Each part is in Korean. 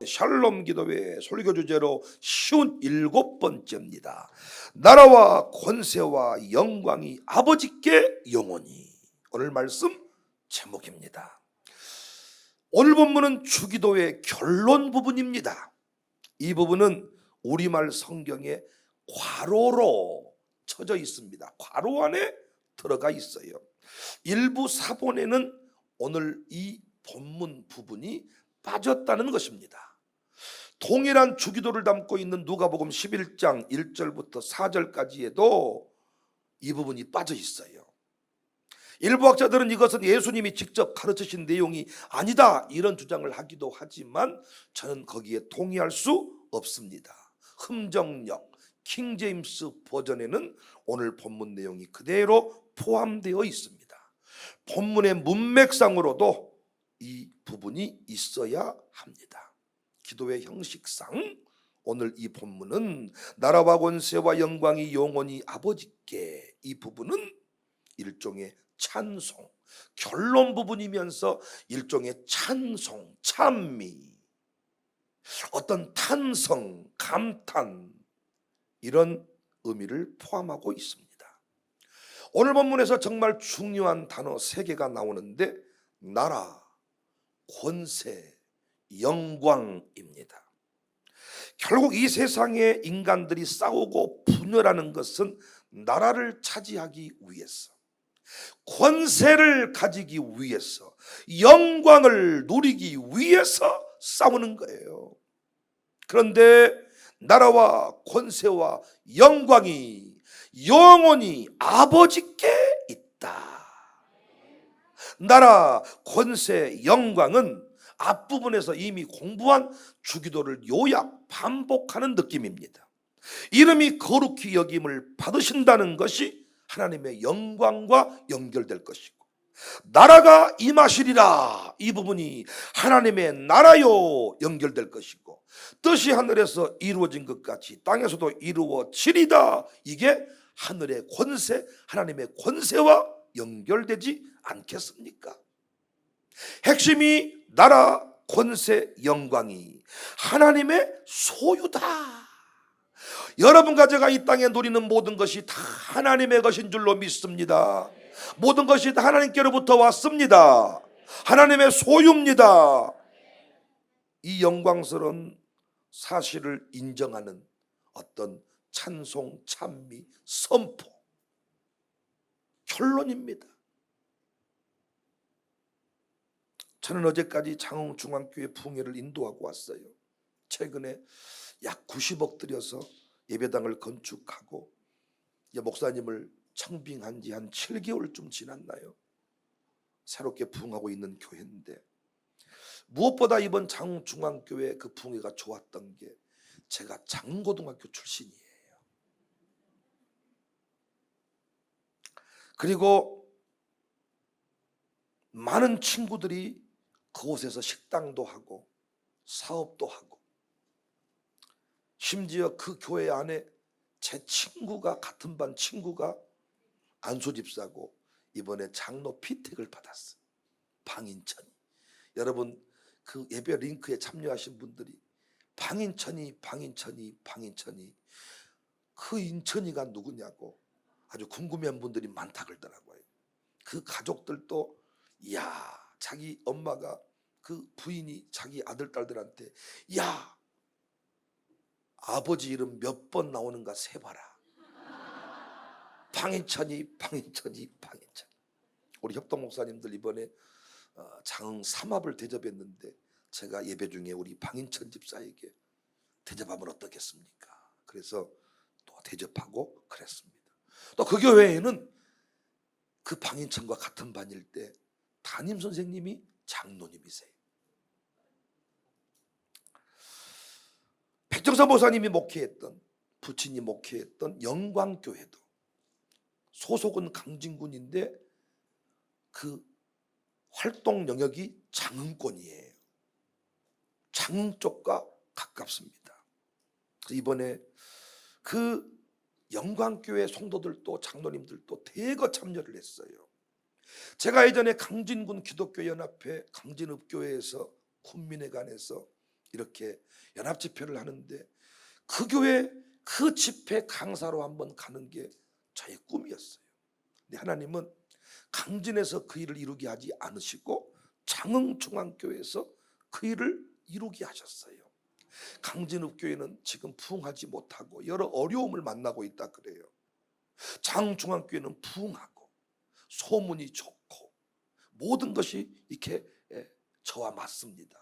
샬롬 기도회 설교 주제로 쉬운 7번째입니다. 나라와 권세와 영광이 아버지께 영원히. 오늘 말씀 제목입니다. 오늘 본문은 주기도의 결론 부분입니다. 이 부분은 우리말 성경에 괄호로 쳐져 있습니다. 괄호 안에 들어가 있어요. 일부 사본에는 오늘 이 본문 부분이 빠졌다는 것입니다. 동일한 주기도를 담고 있는 누가복음 11장 1절부터 4절까지에도 이 부분이 빠져 있어요. 일부 학자들은 이것은 예수님이 직접 가르치신 내용이 아니다 이런 주장을 하기도 하지만 저는 거기에 동의할 수 없습니다. 흠정역 킹제임스 버전에는 오늘 본문 내용이 그대로 포함되어 있습니다. 본문의 문맥상으로도 이 부분이 있어야 합니다. 기도의 형식상 오늘 이 본문은 나라와 권세와 영광이 영원히 아버지께, 이 부분은 일종의 찬송, 결론 부분이면서 일종의 찬송, 찬미, 어떤 탄성, 감탄, 이런 의미를 포함하고 있습니다. 오늘 본문에서 정말 중요한 단어 3개가 나오는데 나라, 권세, 영광입니다. 결국 이 세상에 인간들이 싸우고 분열하는 것은 나라를 차지하기 위해서, 권세를 가지기 위해서, 영광을 누리기 위해서 싸우는 거예요. 그런데 나라와 권세와 영광이 영원히 아버지께 있다. 나라, 권세, 영광은 앞부분에서 이미 공부한 주기도를 요약, 반복하는 느낌입니다. 이름이 거룩히 여김을 받으신다는 것이 하나님의 영광과 연결될 것이고, 나라가 임하시리라, 이 부분이 하나님의 나라요 연결될 것이고, 뜻이 하늘에서 이루어진 것 같이 땅에서도 이루어지리다, 이게 하늘의 권세, 하나님의 권세와 연결되지 않겠습니까? 핵심이 나라, 권세, 영광이 하나님의 소유다. 여러분과 제가 이 땅에 누리는 모든 것이 다 하나님의 것인 줄로 믿습니다. 모든 것이 다 하나님께로부터 왔습니다. 하나님의 소유입니다. 이 영광스러운 사실을 인정하는 어떤 찬송, 찬미, 선포, 결론입니다. 저는 어제까지 장흥중앙교회 부흥회를 인도하고 왔어요. 최근에 약 90억 들여서 예배당을 건축하고 목사님을 청빙한 지 한 7개월쯤 지났나요? 새롭게 부흥하고 있는 교회인데, 무엇보다 이번 장흥중앙교회 그 부흥회가 좋았던 게 제가 장흥고등학교 출신이에요. 그리고 많은 친구들이 그곳에서 식당도 하고 사업도 하고, 심지어 그 교회 안에 제 친구가, 같은 반 친구가 안수집사고 이번에 장로 피택을 받았어요. 방인천이. 여러분 그 예배 링크에 참여하신 분들이 방인천이 그 인천이가 누구냐고 아주 궁금해한 분들이 많다 그러더라고요. 그 가족들도 야, 자기 엄마가, 그 부인이 자기 아들 딸들한테 야, 아버지 이름 몇 번 나오는가 세봐라. 방인천이. 우리 협동 목사님들 이번에 장흥 삼합을 대접했는데 제가 예배 중에 우리 방인천 집사에게 대접하면 어떻겠습니까? 그래서 또 대접하고 그랬습니다. 또 그 교회에는 그 방인천과 같은 반일 때 담임 선생님이 장로님이세요. 백정사 목사님이 목회했던, 부친이 목회했던 영광교회도 소속은 강진군인데 그 활동 영역이 장흥권이에요. 장흥 쪽과 가깝습니다. 이번에 그 영광교회 성도들도 장로님들도 대거 참여를 했어요. 제가 예전에 강진군 기독교연합회 강진읍교회에서 군민회관에서 이렇게 연합 집회를 하는데 그 교회 그 집회 강사로 한번 가는 게 저의 꿈이었어요. 근데 하나님은 강진에서 그 일을 이루게 하지 않으시고 장흥중앙교회에서 그 일을 이루게 하셨어요. 강진읍교회는 지금 부흥하지 못하고 여러 어려움을 만나고 있다 그래요. 장흥중앙교회는 부흥하고 소문이 좋고 모든 것이 이렇게 저와 맞습니다.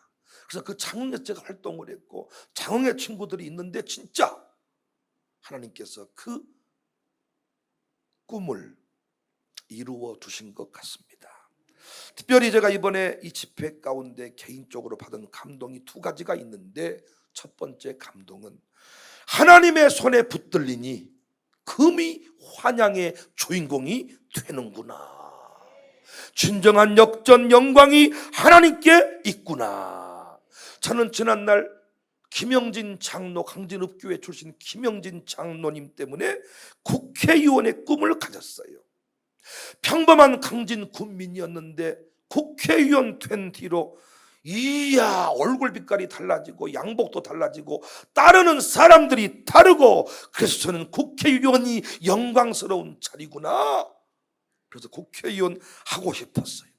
그래서 그 장흥에 제가 활동을 했고 장흥의 친구들이 있는데 진짜 하나님께서 그 꿈을 이루어 두신 것 같습니다. 특별히 제가 이번에 이 집회 가운데 개인적으로 받은 감동이 두 가지가 있는데, 첫 번째 감동은 하나님의 손에 붙들리니 금이 환양의 주인공이 되는구나. 진정한 역전 영광이 하나님께 있구나. 저는 지난날 김영진 장로, 강진읍교회 출신 김영진 장로님 때문에 국회의원의 꿈을 가졌어요. 평범한 강진 군민이었는데 국회의원 된 뒤로 이야 얼굴 빛깔이 달라지고 양복도 달라지고 따르는 사람들이 다르고, 그래서 저는 국회의원이 영광스러운 자리구나. 그래서 국회의원 하고 싶었어요.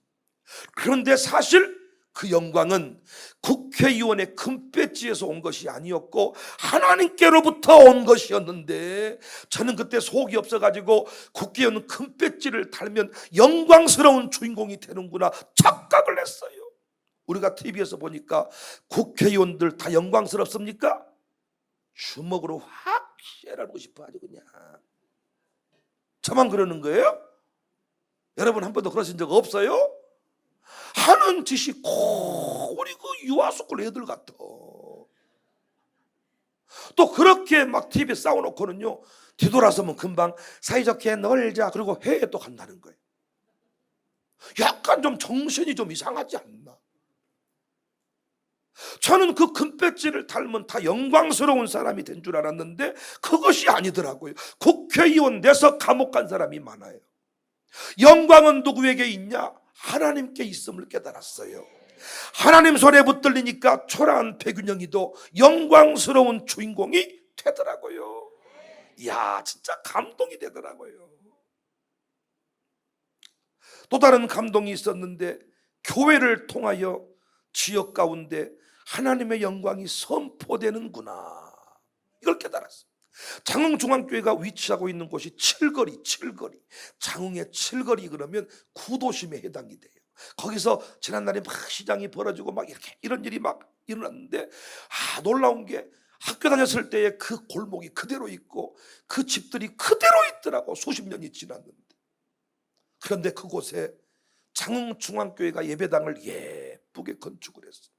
그런데 사실 그 영광은 국회의원의 금배지에서 온 것이 아니었고 하나님께로부터 온 것이었는데, 저는 그때 속이 없어가지고 국회의원 금배지를 달면 영광스러운 주인공이 되는구나 착각을 했어요. 우리가 TV에서 보니까 국회의원들 다 영광스럽습니까? 주먹으로 확 쉐라고 싶어 아주 그냥. 저만 그러는 거예요? 여러분 한 번도 그러신 적 없어요? 하는 짓이 꼭 우리 그 유아스쿨 애들 같아. 또 그렇게 막 TV에 싸워놓고는요, 뒤돌아서면 금방 사이좋게 놀자 그리고 회에 또 간다는 거예요. 약간 좀 정신이 좀 이상하지 않나? 저는 그 금배지를 달면 다 영광스러운 사람이 된 줄 알았는데 그것이 아니더라고요. 국회의원 돼서 감옥 간 사람이 많아요. 영광은 누구에게 있냐? 하나님께 있음을 깨달았어요. 하나님 손에 붙들리니까 초라한 백윤영이도 영광스러운 주인공이 되더라고요. 이야, 진짜 감동이 되더라고요. 또 다른 감동이 있었는데, 교회를 통하여 지역 가운데 하나님의 영광이 선포되는구나, 이걸 깨달았어요. 장흥중앙교회가 위치하고 있는 곳이 칠거리. 장흥의 칠거리 그러면 구도심에 해당이 돼요. 거기서 지난날에 막 시장이 벌어지고 막 이렇게 이런 일이 막 일어났는데, 놀라운 게 학교 다녔을 때의 그 골목이 그대로 있고 그 집들이 그대로 있더라고. 수십 년이 지났는데. 그런데 그곳에 장흥중앙교회가 예배당을 예쁘게 건축을 했어요.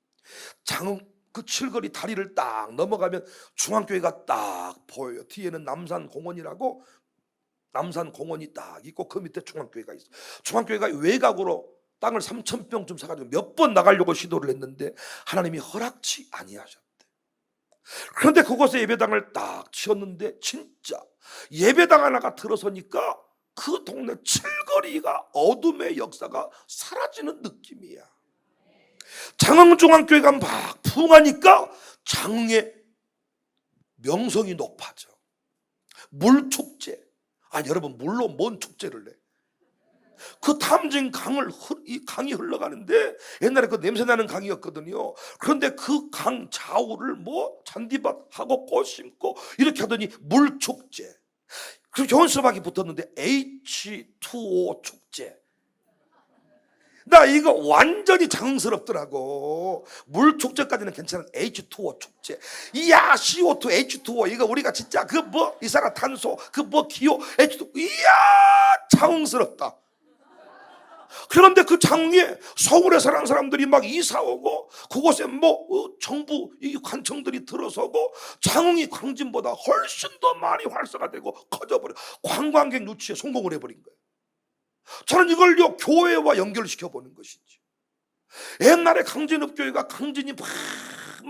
장흥 그 칠거리 다리를 딱 넘어가면 중앙교회가 딱 보여요. 뒤에는 남산공원이라고, 남산공원이 딱 있고 그 밑에 중앙교회가 있어요. 중앙교회가 외곽으로 땅을 3,000평 사가지고 몇 번 나가려고 시도를 했는데 하나님이 허락치 아니하셨대. 그런데 그곳에 예배당을 딱 지었는데 진짜 예배당 하나가 들어서니까 그 동네 칠거리가 어둠의 역사가 사라지는 느낌이야. 장흥중앙교회가 막 부흥하니까 장흥의 명성이 높아져. 물축제. 아니 여러분, 물로 뭔 축제를 해? 그 탐진 이 강이 흘러가는데 옛날에 그 냄새나는 강이었거든요. 그런데 그 강 좌우를 뭐 잔디밭하고 꽃 심고 이렇게 하더니 물축제. 그리고 좋은 수박이 붙었는데 H2O 축제. 나 이거 완전히 장흥스럽더라고. 물 축제까지는 괜찮은 H2O 축제. 이야, CO2, H2O 이거 우리가 진짜 그 뭐 이산화탄소 그 뭐 기호 H2O, 이야 장흥스럽다. 그런데 그 장흥에 서울에 사는 사람들이 막 이사 오고 그곳에 뭐 정부 이 관청들이 들어서고 장흥이 광진보다 훨씬 더 많이 활성화되고 커져버려. 관광객 유치에 성공을 해버린 거예요. 저는 이걸요 교회와 연결시켜보는 것이지. 옛날에 강진읍교회가 강진이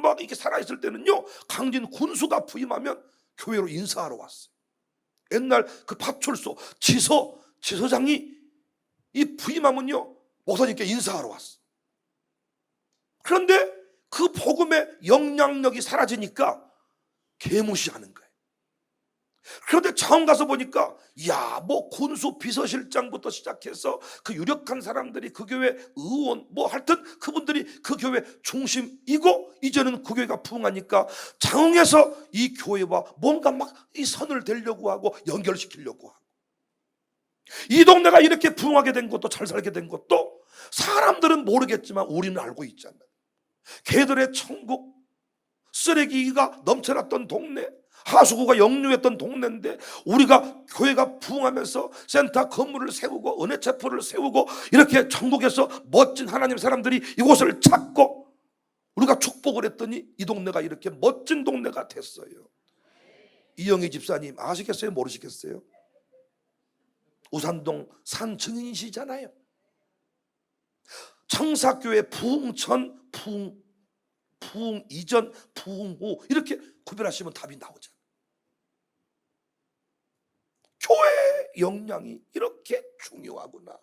막 이렇게 살아있을 때는요, 강진 군수가 부임하면 교회로 인사하러 왔어요. 옛날 그 파출소 지서장이 이 부임하면요 목사님께 인사하러 왔어. 그런데 그 복음의 영향력이 사라지니까 개무시하는 거예요. 그런데 처음 가서 보니까 뭐 군수 비서실장부터 시작해서 그 유력한 사람들이 그 교회 의원 하여튼 그분들이 그 교회 중심이고, 이제는 그 교회가 부흥하니까 장흥에서 이 교회와 뭔가 막 이 선을 대려고 하고 연결시키려고 하고, 이 동네가 이렇게 부흥하게 된 것도 잘 살게 된 것도 사람들은 모르겠지만 우리는 알고 있잖아요. 개들의 천국, 쓰레기가 넘쳐났던 동네, 하수구가 역류했던 동네인데 우리가 교회가 부흥하면서 센터 건물을 세우고 은혜체포를 세우고 이렇게 전국에서 멋진 하나님 사람들이 이곳을 찾고 우리가 축복을 했더니 이 동네가 이렇게 멋진 동네가 됐어요. 이영희 집사님 아시겠어요? 모르시겠어요? 우산동 산 증인이시잖아요. 청사교회 부흥 전, 부흥 이전, 부흥 후 이렇게 구별하시면 답이 나오잖아요. 교회의 역량이 이렇게 중요하구나.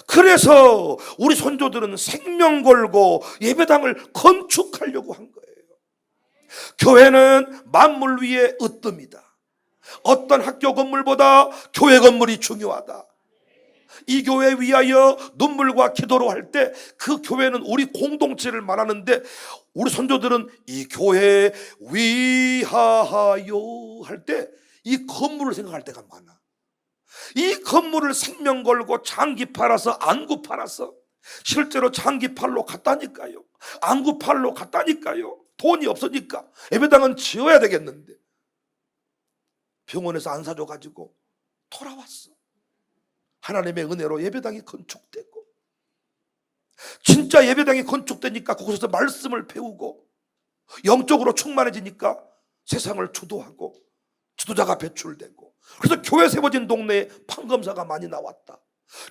그래서 우리 선조들은 생명 걸고 예배당을 건축하려고 한 거예요. 교회는 만물 위에 으뜸이다. 어떤 학교 건물보다 교회 건물이 중요하다. 이 교회 위하여 눈물과 기도로 할 때 그 교회는 우리 공동체를 말하는데, 우리 선조들은 이 교회 위하여 할 때 이 건물을 생각할 때가 많아. 이 건물을 생명 걸고 장기 팔아서 안구 팔아서, 실제로 장기 팔로 갔다니까요. 안구 팔로 갔다니까요. 돈이 없으니까 예배당은 지어야 되겠는데 병원에서 안 사줘가지고 돌아왔어. 하나님의 은혜로 예배당이 건축되고, 진짜 예배당이 건축되니까 그곳에서 말씀을 배우고 영적으로 충만해지니까 세상을 주도하고 지도자가 배출되고, 그래서 교회 세워진 동네에 판검사가 많이 나왔다.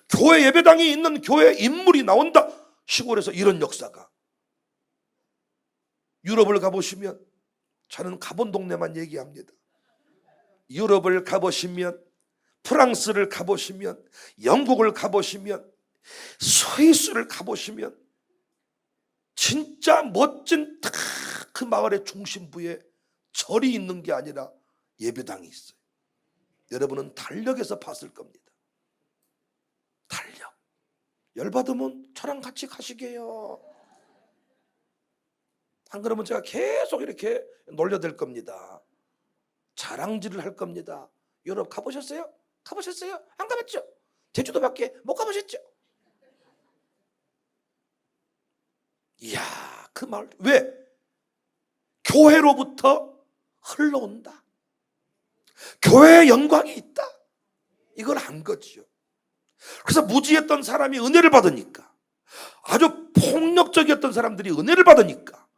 교회 예배당이 있는 교회 인물이 나온다. 시골에서 이런 역사가. 유럽을 가보시면, 저는 가본 동네만 얘기합니다. 유럽을 가보시면, 프랑스를 가보시면, 영국을 가보시면, 스위스를 가보시면 진짜 멋진 딱 그 마을의 중심부에 절이 있는 게 아니라 예배당이 있어요. 여러분은 달력에서 봤을 겁니다. 달력. 열받으면 저랑 같이 가시게요. 안 그러면 제가 계속 이렇게 놀려댈 겁니다. 자랑질을 할 겁니다. 유럽 가보셨어요? 가보셨어요? 안 가봤죠? 제주도밖에 못 가보셨죠? 이야, 그 말. 왜? 교회로부터 흘러온다. 교회의 영광이 있다. 이걸 안 거지요. 그래서 무지했던 사람이 은혜를 받으니까, 아주 폭력적이었던 사람들이 은혜를 받으니까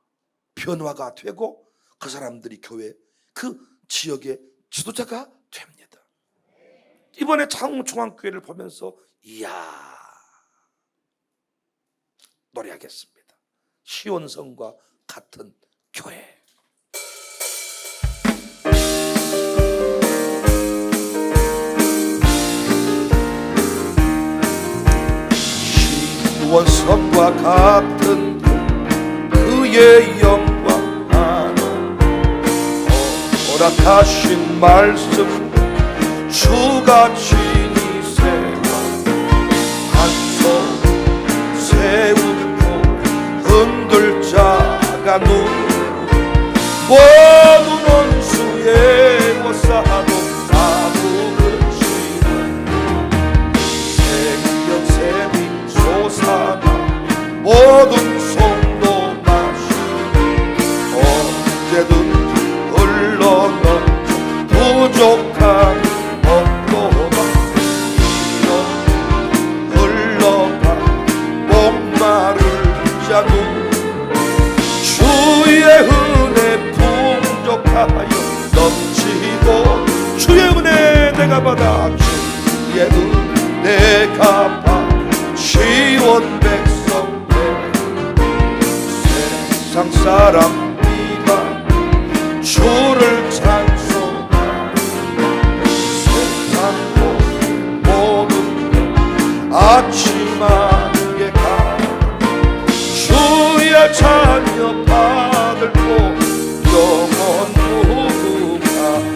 변화가 되고 그 사람들이 교회, 그 지역의 지도자가 됩니다. 이번에 장흥중앙교회를 보면서 이야, 노래하겠습니다. 시온성과 같은 교회. 시온성과 같은 그의 영광 안에 허락하신 말씀 주가 친히 세워 한 손 세우고 흔들 자가 누 모든 원수의 워싸도 나무르치는 생명샘이 솟아나 모든 손도 마시니 언제든지 흘러넘쳐 부족함이 없도다. 이런 흘러가 목마를 자누 주의 은혜 풍족하여 넘치고, 주의 은혜 내가 받아, 주의 은혜 내가 받아 시온 백성들 세상 사람 비방 주를 찬송하니 세상 모든 아침하게 가 주의 그의 자녀 받을 곳 영원 무궁하도다.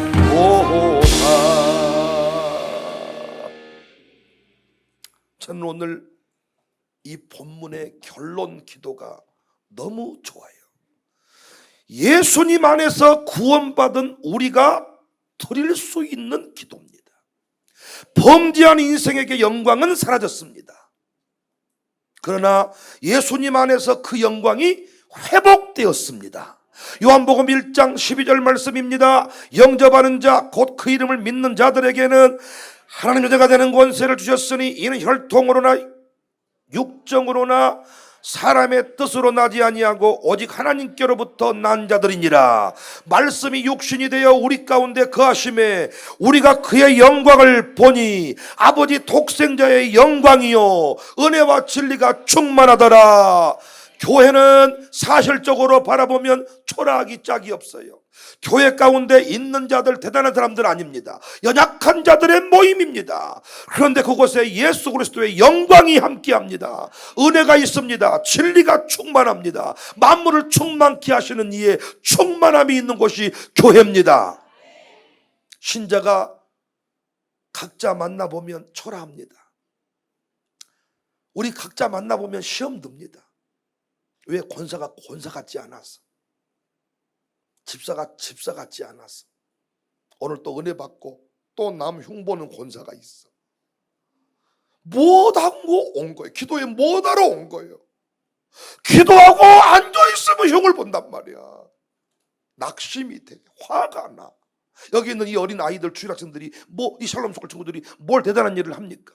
저는 오늘 이 본문의 결론 기도가 너무 좋아요. 예수님 안에서 구원받은 우리가 드릴 수 있는 기도입니다. 범죄한 인생에게 영광은 사라졌습니다. 그러나 예수님 안에서 그 영광이 회복되었습니다. 요한복음 1장 12절 말씀입니다. 영접하는 자 곧 그 이름을 믿는 자들에게는 하나님 자녀가 되는 권세를 주셨으니 이는 혈통으로나 육정으로나 사람의 뜻으로 나지 아니하고 오직 하나님께로부터 난 자들이니라. 말씀이 육신이 되어 우리 가운데 거하심에 우리가 그의 영광을 보니 아버지 독생자의 영광이요 은혜와 진리가 충만하더라. 교회는 사실적으로 바라보면 초라하기 짝이 없어요. 교회 가운데 있는 자들 대단한 사람들 아닙니다. 연약한 자들의 모임입니다. 그런데 그곳에 예수 그리스도의 영광이 함께합니다. 은혜가 있습니다. 진리가 충만합니다. 만물을 충만케 하시는 이의 충만함이 있는 곳이 교회입니다. 신자가 각자 만나보면 초라합니다. 우리 각자 만나보면 시험 듭니다. 왜? 권사가 권사 같지 않아서, 집사가 집사 같지 않아서. 오늘 또 은혜 받고 또 남 흉보는 권사가 있어. 못하고 온 거예요. 기도에 못하러 온 거예요. 기도하고 앉아있으면 흉을 본단 말이야. 낙심이 돼. 화가 나. 여기 있는 이 어린 아이들, 주일학생들이 이 샬롬 스쿨 친구들이 뭘 대단한 일을 합니까?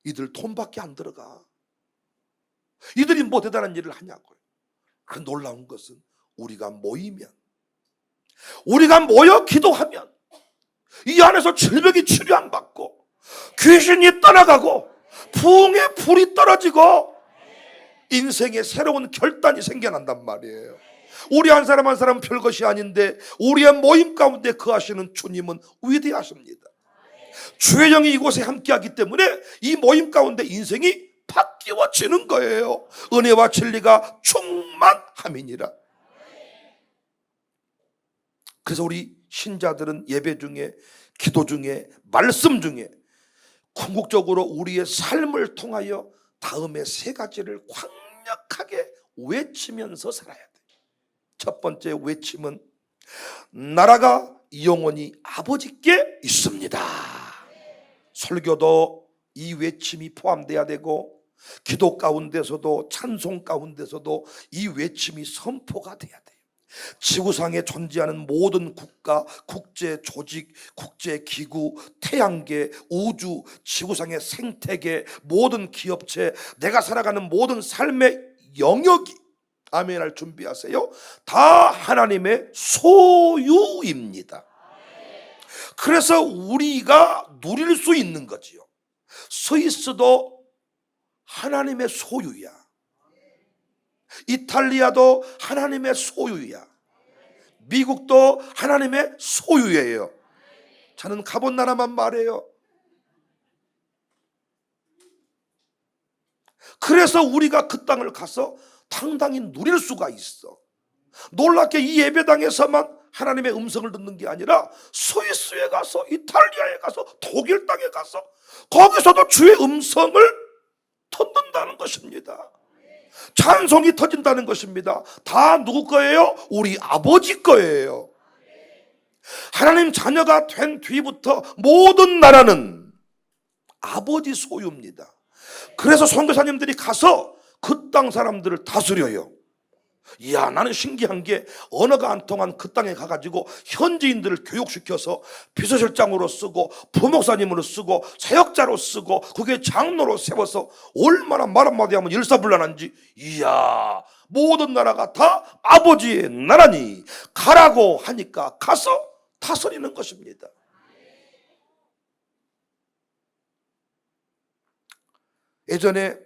이들 돈밖에 안 들어가. 이들이 뭐 대단한 일을 하냐고요. 그 놀라운 것은 우리가 모이면, 우리가 모여 기도하면 이 안에서 질병이 치료 안 받고 귀신이 떠나가고 부흥의 불이 떨어지고 인생에 새로운 결단이 생겨난단 말이에요. 우리 한 사람 한 사람 별것이 아닌데 우리의 모임 가운데 거하시는 주님은 위대하십니다. 주의 영이 이곳에 함께하기 때문에 이 모임 가운데 인생이 바뀌어지는 거예요. 은혜와 진리가 충만함이니라. 그래서 우리 신자들은 예배 중에, 기도 중에, 말씀 중에 궁극적으로 우리의 삶을 통하여 다음의 세 가지를 강력하게 외치면서 살아야 돼요. 첫 번째 외침은 나라가 영원히 아버지께 있습니다. 설교도 이 외침이 포함돼야 되고, 기도 가운데서도, 찬송 가운데서도 이 외침이 선포가 돼야 돼요. 지구상에 존재하는 모든 국가, 국제 조직, 국제 기구, 태양계, 우주, 지구상의 생태계, 모든 기업체, 내가 살아가는 모든 삶의 영역이, 아멘할 준비하세요, 다 하나님의 소유입니다. 그래서 우리가 누릴 수 있는 거지요. 스위스도 하나님의 소유야. 이탈리아도 하나님의 소유야. 미국도 하나님의 소유예요. 저는 가본 나라만 말해요. 그래서 우리가 그 땅을 가서 당당히 누릴 수가 있어. 놀랍게 이 예배당에서만 하나님의 음성을 듣는 게 아니라 스위스에 가서, 이탈리아에 가서, 독일 땅에 가서 거기서도 주의 음성을 듣는다는 것입니다. 찬송이 터진다는 것입니다. 다 누구 거예요? 우리 아버지 거예요. 하나님 자녀가 된 뒤부터 모든 나라는 아버지 소유입니다. 그래서 선교사님들이 가서 그 땅 사람들을 다스려요. 이야, 나는 신기한 게 언어가 안 통한 그 땅에 가가지고 현지인들을 교육시켜서 비서실장으로 쓰고 부목사님으로 쓰고 사역자로 쓰고 그게 장로로 세워서 얼마나 말 한마디 하면 일사불란한지. 이야, 모든 나라가 다 아버지의 나라니 가라고 하니까 가서 다스리는 것입니다. 예전에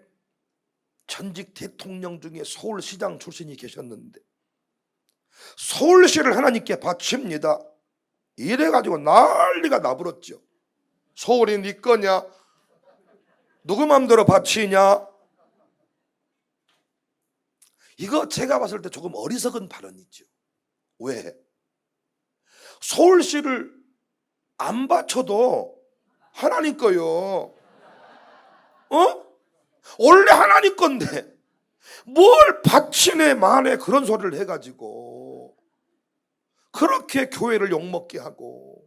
전직 대통령 중에 서울시장 출신이 계셨는데 서울시를 하나님께 바칩니다. 이래가지고 난리가 나버렸죠. 서울이 네 거냐? 누구 맘대로 바치냐? 이거 제가 봤을 때 조금 어리석은 발언이죠. 왜? 서울시를 안 바쳐도 하나님 거요. 원래 하나님 건데 뭘 바치네 마네 그런 소리를 해가지고 그렇게 교회를 욕먹게 하고,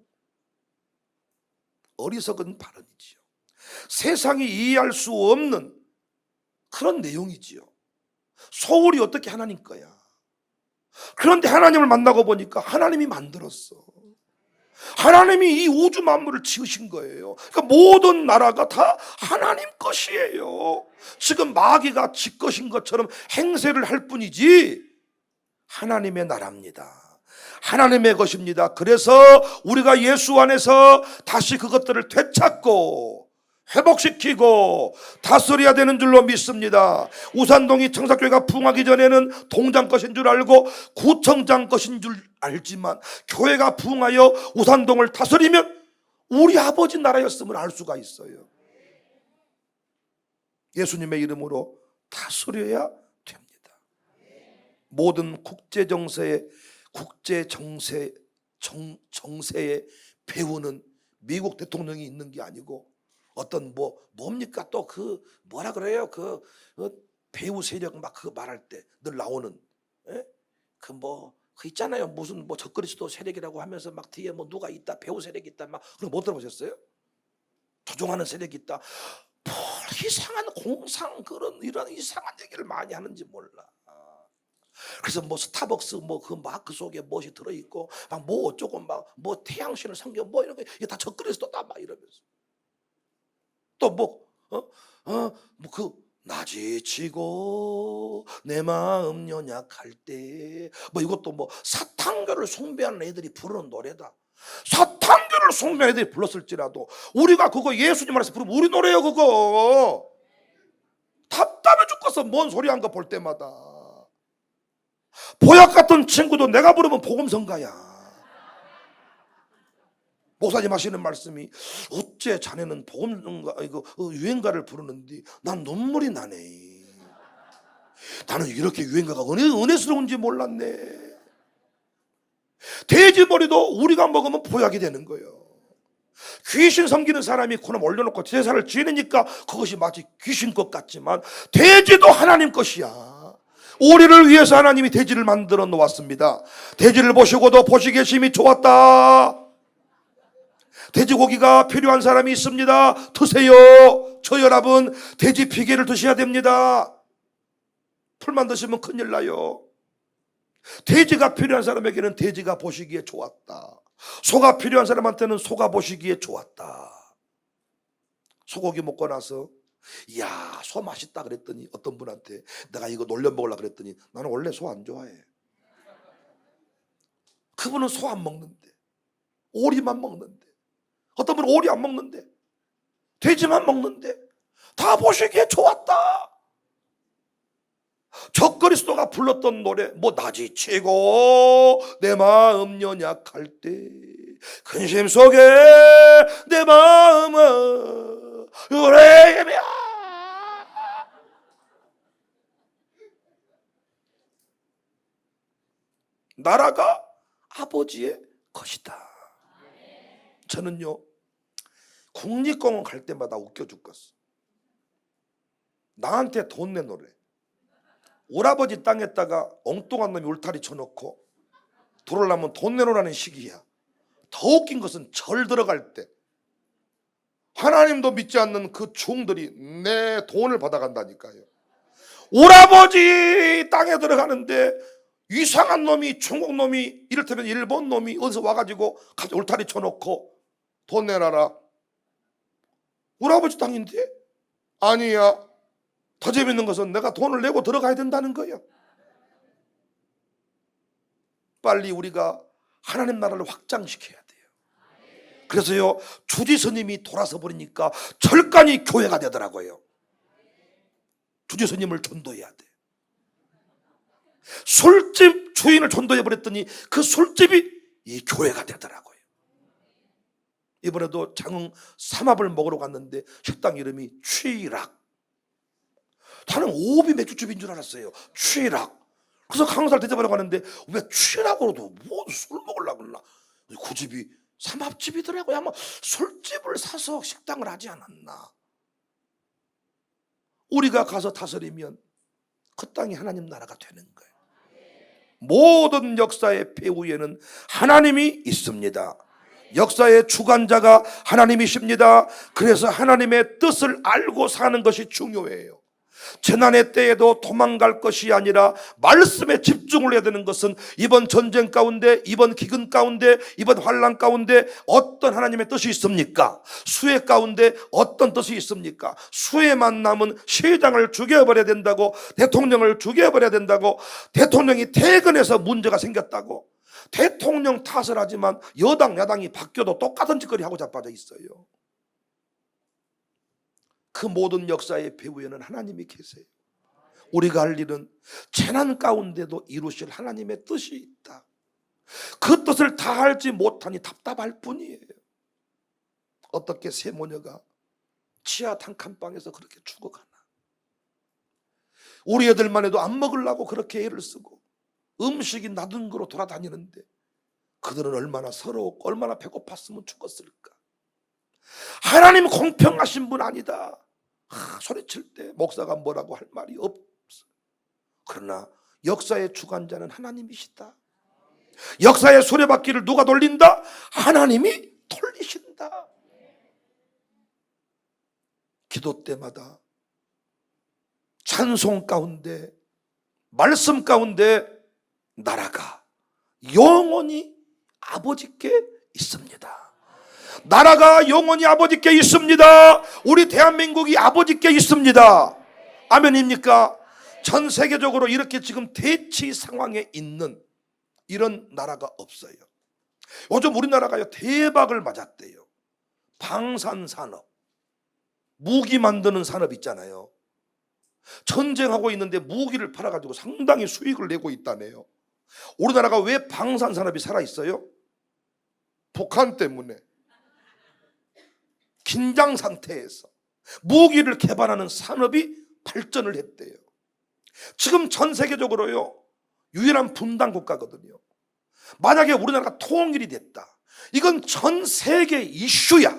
어리석은 발언이지요. 세상이 이해할 수 없는 그런 내용이지요. 서울이 어떻게 하나님 거야. 그런데 하나님을 만나고 보니까 하나님이 만들었어. 하나님이 이 우주 만물을 지으신 거예요. 그러니까 모든 나라가 다 하나님 것이에요. 지금 마귀가 지 것인 것처럼 행세를 할 뿐이지 하나님의 나라입니다. 하나님의 것입니다. 그래서 우리가 예수 안에서 다시 그것들을 되찾고 회복시키고 다스려야 되는 줄로 믿습니다. 우산동이 청사교회가 부흥하기 전에는 동장 것인 줄 알고 구청장 것인 줄 알지만 교회가 부흥하여 우산동을 다스리면 우리 아버지 나라였음을 알 수가 있어요. 예수님의 이름으로 다스려야 됩니다. 모든 정세에 배우는 미국 대통령이 있는 게 아니고 어떤 뭡니까 또 그 뭐라 그래요? 그 배우 세력 막 그거 말할 때 늘 나오는 그 있잖아요. 무슨 적그리스도 세력이라고 하면서 막 뒤에 누가 있다 배우 세력이 있다 막 그런 거 못 들어보셨어요? 조종하는 세력이 있다. 뭘 이상한 공상 이런 이상한 얘기를 많이 하는지 몰라. 그래서 스타벅스 그 속에 무엇이 들어있고 막 어쩌고 막 태양신을 섬겨 이런 거 이게 다 적그리스도다 막 이러면서 또 낮이 지고 내 마음 연약할 때 이것도 사탄교를 숭배하는 애들이 부르는 노래다. 사탄교를 숭배하는 애들이 불렀을지라도 우리가 그거 예수님 안에서 부르면 우리 노래예요. 그거 답답해 죽겠어. 뭔 소리 한 거 볼 때마다. 보약 같은 친구도 내가 부르면 복음성가야. 목사님 하시는 말씀이 어째 자네는 유행가를 부르는데 난 눈물이 나네. 나는 이렇게 유행가가 은혜스러운지 몰랐네. 돼지머리도 우리가 먹으면 보약이 되는 거예요. 귀신 섬기는 사람이 그놈 올려놓고 제사를 지내니까 그것이 마치 귀신 것 같지만 돼지도 하나님 것이야. 우리를 위해서 하나님이 돼지를 만들어 놓았습니다. 돼지를 보시고도 보시기에 심히 좋았다. 돼지고기가 필요한 사람이 있습니다. 드세요. 저 여러분 돼지 피계를 드셔야 됩니다. 풀만 드시면 큰일 나요. 돼지가 필요한 사람에게는 돼지가 보시기에 좋았다. 소가 필요한 사람한테는 소가 보시기에 좋았다. 소고기 먹고 나서 이야 소 맛있다 그랬더니 어떤 분한테 내가 이거 놀려 먹으려고 그랬더니 나는 원래 소 안 좋아해. 그분은 소 안 먹는데 오리만 먹는데, 어떤 분은 오리 안 먹는데 돼지만 먹는데 다 보시기에 좋았다. 적그리스도가 불렀던 노래 낮이 치고 내 마음 연약할 때 근심 속에 내 마음은 요래며 나라가 아버지의 것이다. 저는요 국립공원 갈 때마다 웃겨 죽겠어. 나한테 돈 내놓으래. 오라버지 땅에다가 엉뚱한 놈이 울타리 쳐놓고 들어오려면 돈 내놓으라는 시기야. 더 웃긴 것은 절 들어갈 때 하나님도 믿지 않는 그 종들이 내 돈을 받아간다니까요. 오라버지 땅에 들어가는데 이상한 놈이 중국 놈이 이를테면 일본 놈이 어디서 와가지고 울타리 쳐놓고 돈 내놔라. 오라버지 땅인데? 아니야. 더 재밌는 것은 내가 돈을 내고 들어가야 된다는 거예요. 빨리 우리가 하나님 나라를 확장시켜야 돼요. 그래서요 주지 스님이 돌아서 버리니까 절간이 교회가 되더라고요. 주지 스님을 전도해야 돼. 술집 주인을 전도해 버렸더니 그 술집이 이 교회가 되더라고요. 이번에도 장흥 삼합을 먹으러 갔는데 식당 이름이 취락. 나는 오비 맥주집인 줄 알았어요. 취락. 그래서 강사를 대접하러 가는데 왜 취라고도 뭐 술 먹으려고 그러나. 그 집이 삼합집이더라고요. 아마 술집을 사서 식당을 하지 않았나. 우리가 가서 다스리면 그 땅이 하나님 나라가 되는 거예요. 모든 역사의 배후에는 하나님이 있습니다. 역사의 주관자가 하나님이십니다. 그래서 하나님의 뜻을 알고 사는 것이 중요해요. 재난의 때에도 도망갈 것이 아니라 말씀에 집중을 해야 되는 것은 이번 전쟁 가운데, 이번 기근 가운데, 이번 환난 가운데 어떤 하나님의 뜻이 있습니까? 수해 가운데 어떤 뜻이 있습니까? 수해만 남은 시장을 죽여버려야 된다고, 대통령을 죽여버려야 된다고, 대통령이 퇴근해서 문제가 생겼다고, 대통령 탓을 하지만 여당 야당이 바뀌어도 똑같은 짓거리 하고 자빠져 있어요. 그 모든 역사의 배후에는 하나님이 계세요. 우리가 할 일은 재난 가운데도 이루실 하나님의 뜻이 있다. 그 뜻을 다 알지 못하니 답답할 뿐이에요. 어떻게 세 모녀가 지하 단칸방에서 그렇게 죽어가나. 우리 애들만 해도 안 먹으려고 그렇게 애를 쓰고 음식이 나둔 거로 돌아다니는데 그들은 얼마나 서러웠고 얼마나 배고팠으면 죽었을까. 하나님 공평하신 분 아니다. 소리칠 때 목사가 뭐라고 할 말이 없어. 그러나 역사의 주관자는 하나님이시다. 역사의 수레바퀴를 누가 돌린다? 하나님이 돌리신다. 기도 때마다 찬송 가운데, 말씀 가운데 나라가 영원히 아버지께 있습니다. 나라가 영원히 아버지께 있습니다. 우리 대한민국이 아버지께 있습니다. 아멘입니까? 전 세계적으로 이렇게 지금 대치 상황에 있는 이런 나라가 없어요. 요즘 우리나라가요 대박을 맞았대요. 방산산업, 무기 만드는 산업 있잖아요. 전쟁하고 있는데 무기를 팔아가지고 상당히 수익을 내고 있다네요. 우리나라가 왜 방산산업이 살아있어요? 북한 때문에. 긴장 상태에서 무기를 개발하는 산업이 발전을 했대요. 지금 전 세계적으로요 유일한 분단 국가거든요. 만약에 우리나라가 통일이 됐다, 이건 전 세계 이슈야.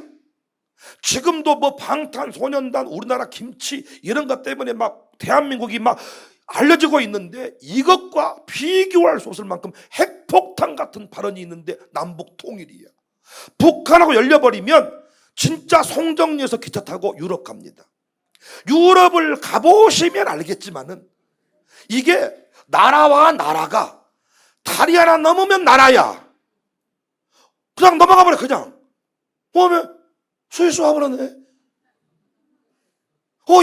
지금도 뭐 방탄소년단, 우리나라 김치 이런 것 때문에 막 대한민국이 막 알려지고 있는데 이것과 비교할 수 없을 만큼 핵폭탄 같은 발언이 있는데 남북 통일이야. 북한하고 열려버리면 진짜 송정리에서 기차 타고 유럽 갑니다. 유럽을 가보시면 알겠지만은 이게 나라와 나라가 다리 하나 넘으면 나라야. 그냥 넘어가 버려. 그냥 보면 스위스 와버렸네.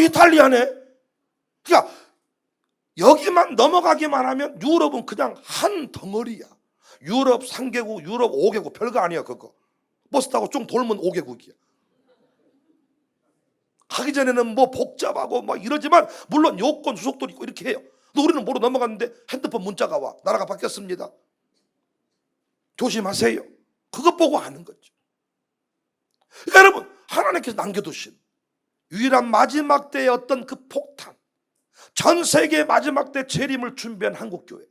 이탈리아네. 그러니까 여기만 넘어가기만 하면 유럽은 그냥 한 덩어리야. 유럽 3개국, 유럽 5개국 별거 아니야. 그거 버스 타고 쭉 돌면 5개국이야. 가기 전에는 뭐 복잡하고 막 이러지만 물론 요건 수속도 있고 이렇게 해요. 근데 우리는 모르고 넘어갔는데 핸드폰 문자가 와. 나라가 바뀌었습니다. 조심하세요. 그것 보고 하는 거죠. 그러니까 여러분, 하나님께서 남겨두신 유일한 마지막 때의 어떤 그 폭탄, 전 세계 마지막 때 재림을 준비한 한국교회,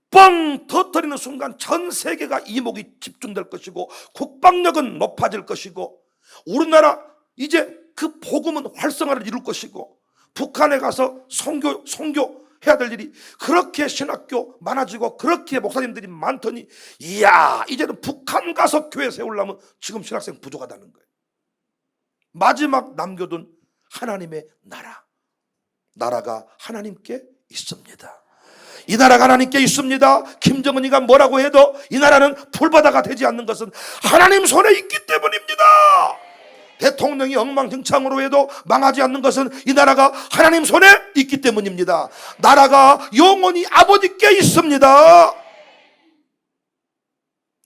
뻥 터뜨리는 순간 전 세계가 이목이 집중될 것이고 국방력은 높아질 것이고 우리나라 이제 그 복음은 활성화를 이룰 것이고 북한에 가서 선교해야 될 일이 그렇게 신학교 많아지고 그렇게 목사님들이 많더니 이야, 이제는 북한 가서 교회 세우려면 지금 신학생 부족하다는 거예요. 마지막 남겨둔 하나님의 나라가 하나님께 있습니다. 이 나라가 하나님께 있습니다. 김정은이가 뭐라고 해도 이 나라는 풀바다가 되지 않는 것은 하나님 손에 있기 때문입니다. 대통령이 엉망진창으로 해도 망하지 않는 것은 이 나라가 하나님 손에 있기 때문입니다. 나라가 영원히 아버지께 있습니다.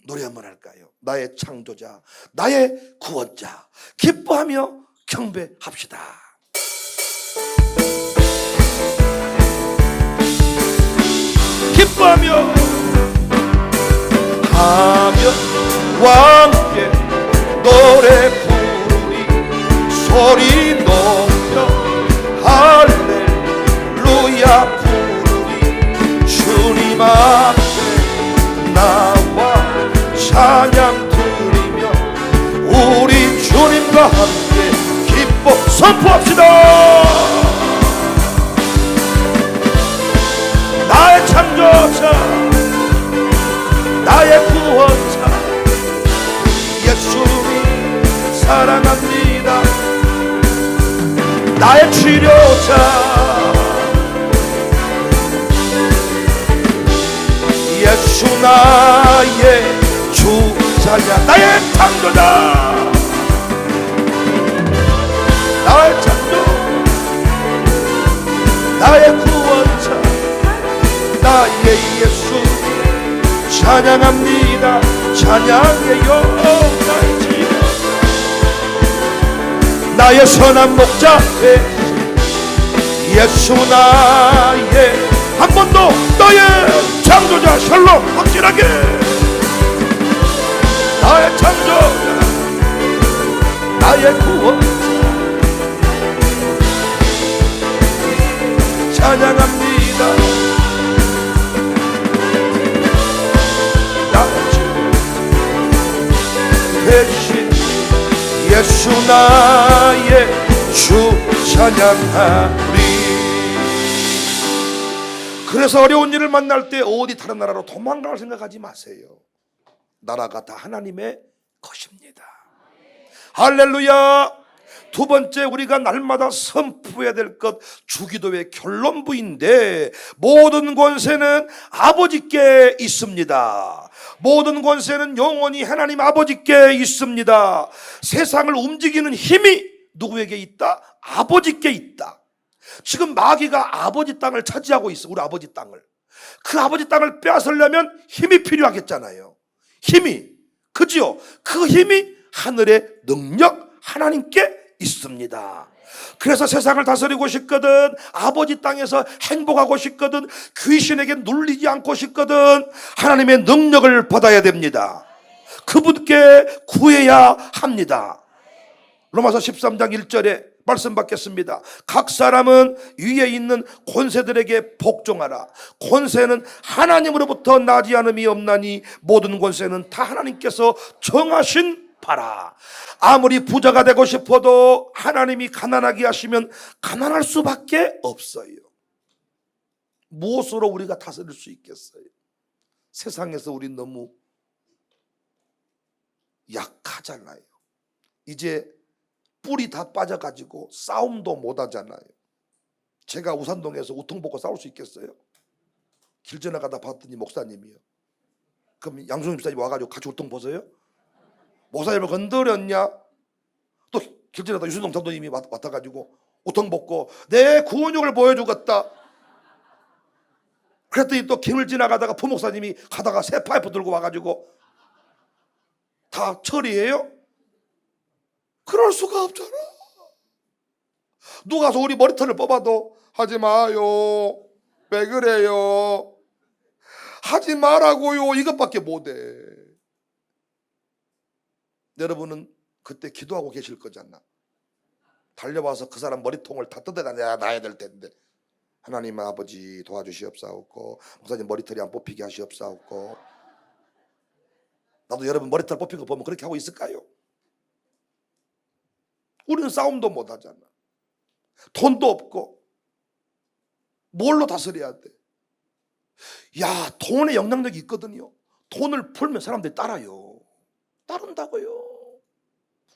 노래 한번 할까요? 나의 창조자, 나의 구원자, 기뻐하며 경배합시다. 기뻐하며 하면과 함께 노래 부르니 소리 높여 할렐루야 부르니 주 선포합시다. 나의 창조자, 나의 구원자 예수님 사랑합니다. 나의 치료자 예수 나의 주자냐, 나의 창조자, 나의 창조, 나의 구원자, 나의 예수 찬양합니다. 찬양해요. 나의 치료자, 나의 선한 목자 예수 나의, 한 번 더 나의 창조자 샬롬 확실하게, 나의 창조자, 나의 구원자 찬양합니다. 나의 주 대신 예수 나의 주 찬양하리. 그래서 어려운 일을 만날 때 어디 다른 나라로 도망갈 생각하지 마세요. 나라가 다 하나님의 것입니다. 할렐루야. 두 번째, 우리가 날마다 선포해야 될 것, 주기도의 결론부인데, 모든 권세는 아버지께 있습니다. 모든 권세는 영원히 하나님 아버지께 있습니다. 세상을 움직이는 힘이 누구에게 있다? 아버지께 있다. 지금 마귀가 아버지 땅을 차지하고 있어. 우리 아버지 땅을. 그 아버지 땅을 빼앗으려면 힘이 필요하겠잖아요. 힘이, 그지요? 그 힘이 하늘의 능력 하나님께 있습니다. 그래서 세상을 다스리고 싶거든, 아버지 땅에서 행복하고 싶거든, 귀신에게 눌리지 않고 싶거든, 하나님의 능력을 받아야 됩니다. 그분께 구해야 합니다. 로마서 13장 1절에 말씀 받겠습니다. 각 사람은 위에 있는 권세들에게 복종하라. 권세는 하나님으로부터 나지 않음이 없나니 모든 권세는 다 하나님께서 정하신 바라. 아무리 부자가 되고 싶어도 하나님이 가난하게 하시면 가난할 수밖에 없어요. 무엇으로 우리가 다스릴 수 있겠어요? 세상에서 우리 너무 약하잖아요. 이제 뿔이 다 빠져가지고 싸움도 못하잖아요. 제가 우산동에서 우통 벗고 싸울 수 있겠어요? 길 지나가다 봤더니 목사님이요. 그럼 양순 집사님 와가지고 같이 우통 벗어요? 목사님을 건드렸냐? 또 길 지나다 유순동 장로님이 왔다가지고 우통 벗고 내 구원력을 보여주겠다. 그랬더니 또 길을 지나가다가 부목사님이 가다가 새 파이프 들고 와가지고 다 처리해요? 그럴 수가 없잖아. 누가 우리 머리털을 뽑아도 하지 마요. 왜 그래요? 하지 말라고요. 이것밖에 못해. 여러분은 그때 기도하고 계실 거잖아. 달려와서 그 사람 머리통을 다 뜯어놔야 될 텐데, 하나님 아버지 도와주시옵사옵고, 목사님 머리털이 안 뽑히게 하시옵사옵고. 나도 여러분 머리털 뽑힌 거 보면 그렇게 하고 있을까요? 우리는 싸움도 못 하잖아. 돈도 없고. 뭘로 다스려야 돼? 야, 돈에 영향력이 있거든요. 돈을 풀면 사람들이 따라요. 따른다고요.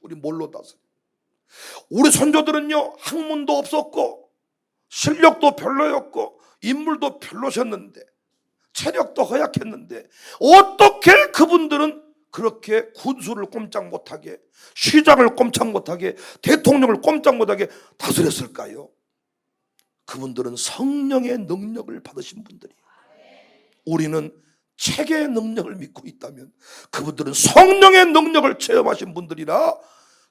우리 뭘로 다스려? 우리 선조들은요, 학문도 없었고 실력도 별로였고 인물도 별로셨는데 체력도 허약했는데 어떻게 그분들은 그렇게 군수를 꼼짝 못하게, 시장을 꼼짝 못하게, 대통령을 꼼짝 못하게 다스렸을까요? 그분들은 성령의 능력을 받으신 분들이에요. 우리는 책의 능력을 믿고 있다면 그분들은 성령의 능력을 체험하신 분들이라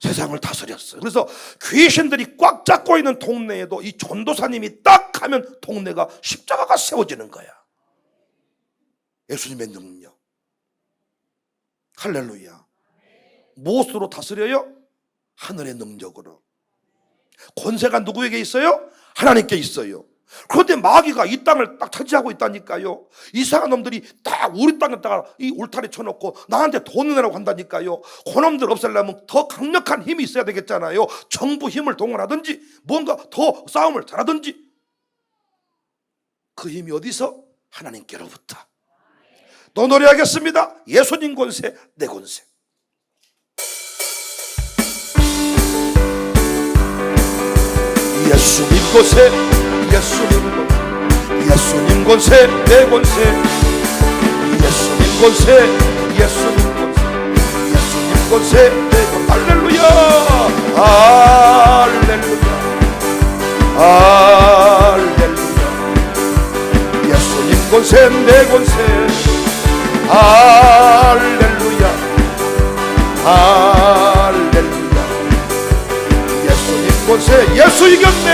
세상을 다스렸어요. 그래서 귀신들이 꽉 잡고 있는 동네에도 이 전도사님이 딱 하면 동네가 십자가가 세워지는 거야. 예수님의 능력. 할렐루야. 무엇으로 다스려요? 하늘의 능력으로. 권세가 누구에게 있어요? 하나님께 있어요. 그런데 마귀가 이 땅을 딱 차지하고 있다니까요. 이상한 놈들이 딱 우리 땅에다가 이 울타리 쳐놓고 나한테 돈 내라고 한다니까요. 그놈들 없애려면 더 강력한 힘이 있어야 되겠잖아요. 정부 힘을 동원하든지 뭔가 더 싸움을 잘하든지. 그 힘이 어디서? 하나님께로부터. 또 노래하겠습니다. 예수님 권세, 내 권세. 예수님 권세, 예수님 권세, 예수님 권세, 내 권세. 예수님 권세, 예수님 권세, 예수님 권세, 내 권세. 할렐루야, 할렐루야, 할렐루야. 예수님 권세, 내 권세. 할렐루야, 할렐루야. 예수님 권세. 예수 이겼네,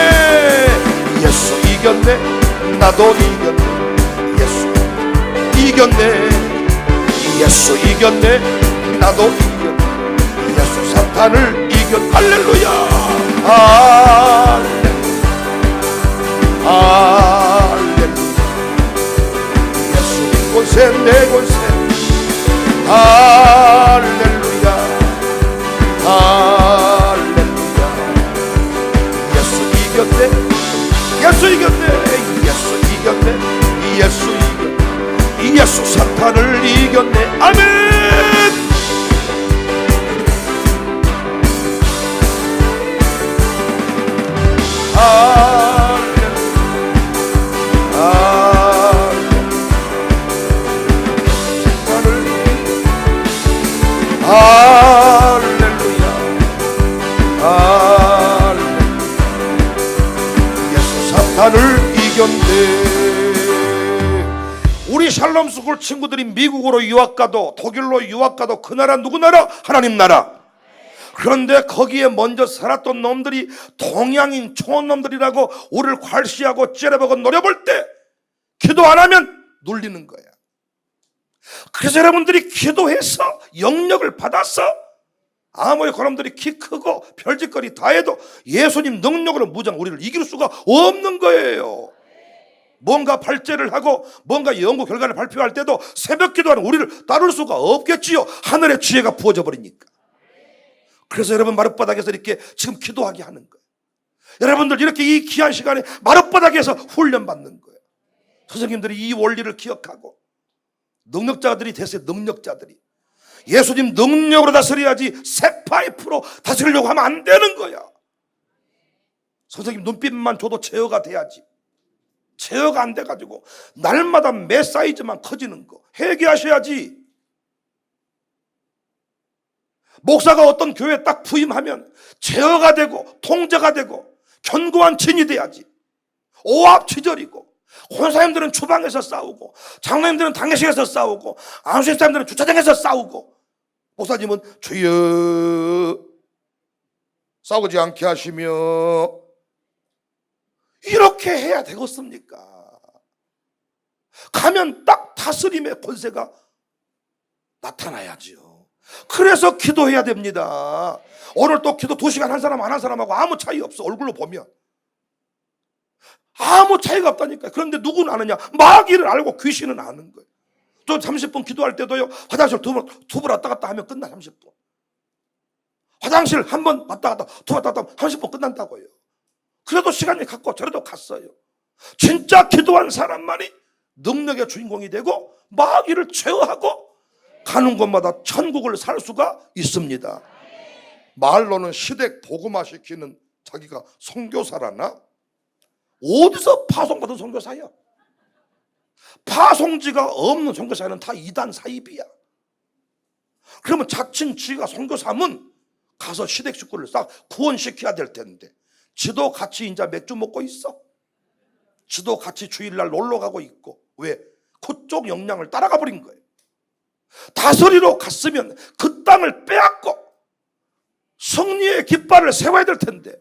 예수 이겼네, 나도 이겼네. 예수 이겼네, 예수 이겼네, 나도 이겼네. 예수 사탄을 이겼. 할렐루야, 할렐루야. 예수님 권세, 내 권세. 할렐루야, 할렐루야. 예수 이겼네, 예수 이겼네, 예수 이겼네, 예수 이겼네. 예수 사탄을 이겼네. 아멘. 할렐루야, 할렐루야. 예수 사탄을 이겼네. 우리 샬롬스쿨 친구들이 미국으로 유학 가도 독일로 유학 가도 그 나라 누구 나라? 하나님 나라. 그런데 거기에 먼저 살았던 놈들이 동양인 촌놈들이라고 우리를 괄시하고 째려보고 노려볼 때 기도 안 하면 눌리는 거야. 그래서 여러분들이 기도해서 영역을 받아서 아무리 그놈들이 키 크고 별짓거리 다 해도 예수님 능력으로 무장 우리를 이길 수가 없는 거예요. 뭔가 발제를 하고 뭔가 연구 결과를 발표할 때도 새벽 기도하는 우리를 따를 수가 없겠지요. 하늘의 지혜가 부어져 버리니까. 그래서 여러분 마룻바닥에서 이렇게 지금 기도하게 하는 거예요. 여러분들 이렇게 이 귀한 시간에 마룻바닥에서 훈련받는 거예요. 선생님들이 이 원리를 기억하고 능력자들이 됐어요. 능력자들이 예수님 능력으로 다스려야지 쇠파이프로 다스리려고 하면 안 되는 거야. 선생님 눈빛만 줘도 제어가 돼야지. 제어가 안 돼가지고 날마다 매 사이즈만 커지는 거 회개하셔야지. 목사가 어떤 교회에 딱 부임하면 제어가 되고 통제가 되고 견고한 진이 돼야지. 오합지졸이고 권사님들은 주방에서 싸우고 장로님들은 당회실에서 싸우고 안수사님들은 주차장에서 싸우고 목사님은 주여 싸우지 않게 하시며 이렇게 해야 되겠습니까? 가면 딱 다스림의 권세가 나타나야지요. 그래서 기도해야 됩니다. 오늘 또 기도 2시간 한 사람 안 한 사람하고 아무 차이 없어. 얼굴로 보면 아무 차이가 없다니까. 그런데 누구는 아느냐? 마귀를 알고 귀신은 아는 거예요. 또 30분 기도할 때도요, 화장실 두 번 왔다 갔다 하면 끝나. 30분 화장실 한 번 왔다 갔다 두 번 왔다 갔다 하면 30분 끝난다고요. 그래도 시간이 갔고 저래도 갔어요. 진짜 기도한 사람만이 능력의 주인공이 되고 마귀를 제어하고 가는 곳마다 천국을 살 수가 있습니다. 말로는 시댁 복음화시키는 자기가 선교사라나? 어디서 파송받은 선교사야? 파송지가 없는 선교사는 다 이단 사입이야. 그러면 자칭 지가 선교사면 가서 시댁 식구를 싹 구원시켜야 될 텐데 지도 같이 이제 맥주 먹고 있어. 지도 같이 주일날 놀러 가고 있고. 왜? 그쪽 역량을 따라가 버린 거예요. 다스리러 갔으면 그 땅을 빼앗고 승리의 깃발을 세워야 될 텐데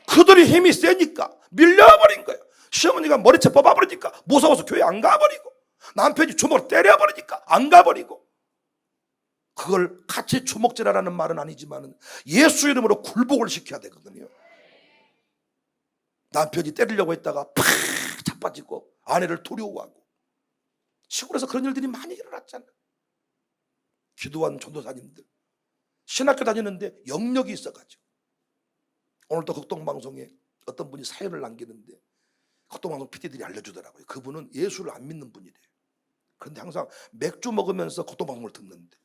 그들이 힘이 세니까 밀려버린 거예요. 시어머니가 머리채 뽑아버리니까 무서워서 교회 안 가버리고 남편이 주먹으로 때려버리니까 안 가버리고. 그걸 같이 주먹질하라는 말은 아니지만 예수 이름으로 굴복을 시켜야 되거든요. 남편이 때리려고 했다가 팍 자빠지고 아내를 두려워하고, 시골에서 그런 일들이 많이 일어났잖아. 기도한 전도사님들 신학교 다니는데 영역이 있어가지고, 오늘도 극동방송에 어떤 분이 사연을 남기는데 극동방송 PD들이 알려주더라고요. 그분은 예수를 안 믿는 분이래요. 그런데 항상 맥주 먹으면서 극동방송을 듣는데,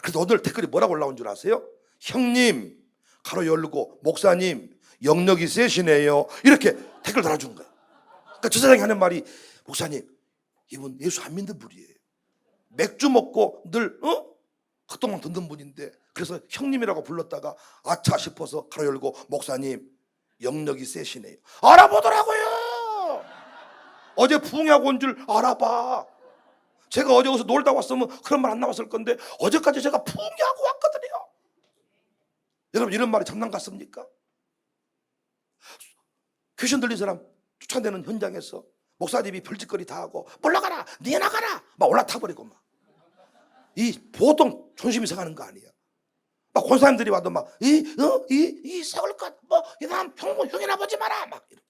그래서 오늘 댓글이 뭐라고 올라온 줄 아세요? 형님 가로 열고 목사님 영역이 세시네요, 이렇게 댓글 달아준 거예요. 그러니까 저 사람이 하는 말이, 목사님 이분 예수 안 믿는 분이에요. 맥주 먹고 늘 극동방송 듣는 분인데, 그래서 형님이라고 불렀다가 아차 싶어서 가로 열고 목사님 영역이 세시네요. 알아보더라고요. 어제 부흥하고 온 줄 알아봐. 제가 어제 여기서 놀다 왔으면 그런 말 안 나왔을 건데 어제까지 제가 부흥하고 왔거든요. 여러분, 이런 말이 장난 같습니까? 귀신 들린 사람 쫓아내는 현장에서 목사님이 별짓거리 다 하고 물러가라, 네 나가라 막 올라타버리고, 막 이 보통 존심이 상하는 거 아니야. 막 권사님들이 와도 막 이 썩을 것 뭐 이 사람 형이나 보지 마라 막 이러.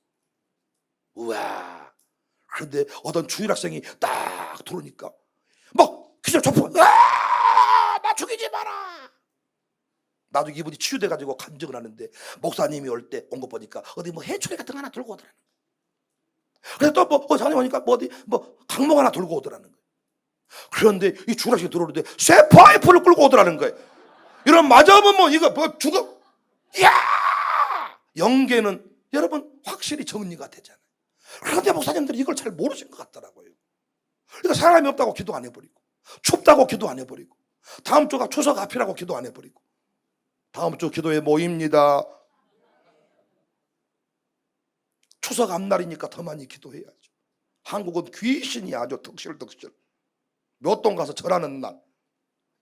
우와. 그런데 어떤 주일학생이 딱 들어오니까 막 귀신 좁혀, 나 죽이지 마라. 나도 이분이 치유돼가지고 감정을 하는데, 목사님이 올 때 온 거 보니까 어디 뭐 해초리 같은 거 하나 들고 오더라는 거야. 그래서 또 장님 오니까 뭐 어디 뭐 강목 하나 들고 오더라는 거야. 그런데 이 주일학생이 들어오는데 쇠 파이프를 끌고 오더라는 거예요. 이런 맞아보면 뭐 이거 뭐 죽어. 이야! 영계는 여러분 확실히 정리가 되잖아요. 그런데 목사님들이 이걸 잘 모르신 것 같더라고요. 그러니까 사람이 없다고 기도 안 해버리고, 춥다고 기도 안 해버리고, 다음 주가 추석 앞이라고 기도 안 해버리고, 다음 주 기도회 모입니다. 추석 앞날이니까 더 많이 기도해야죠. 한국은 귀신이 아주 덕실덕실. 몇 동 가서 절하는 날,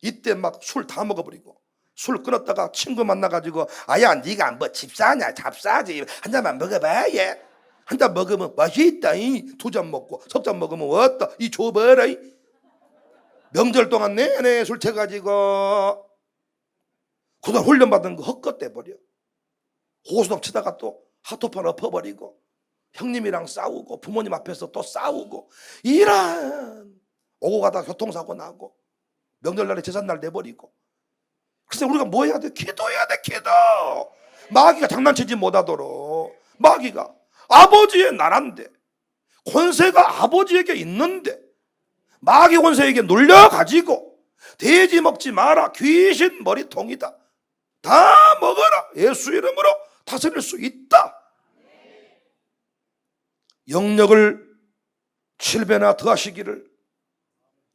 이때 막 술 다 먹어버리고, 술 끊었다가 친구 만나가지고 아야 네가 뭐 집사냐 잡사지 한 잔만 먹어봐. 예. 한 잔 먹으면 맛있다. 두 잔 먹고 석 잔 먹으면 왔다. 이 줘봐라. 명절 동안 내내 술 채가지고 그동안 훈련받은 거 헛것대 버려. 고스톱 치다가 또 핫토판 엎어버리고, 형님이랑 싸우고, 부모님 앞에서 또 싸우고, 이런 오고 가다 교통사고 나고, 명절날에 제삿날 내버리고. 그래서 우리가 뭐 해야 돼? 기도해야 돼. 기도. 마귀가 장난치지 못하도록. 마귀가 아버지의 나라인데, 권세가 아버지에게 있는데 마귀 권세에게 놀려가지고 돼지 먹지 마라, 귀신 머리통이다, 다 먹어라, 예수 이름으로 다스릴 수 있다. 영역을 7배나 더하시기를,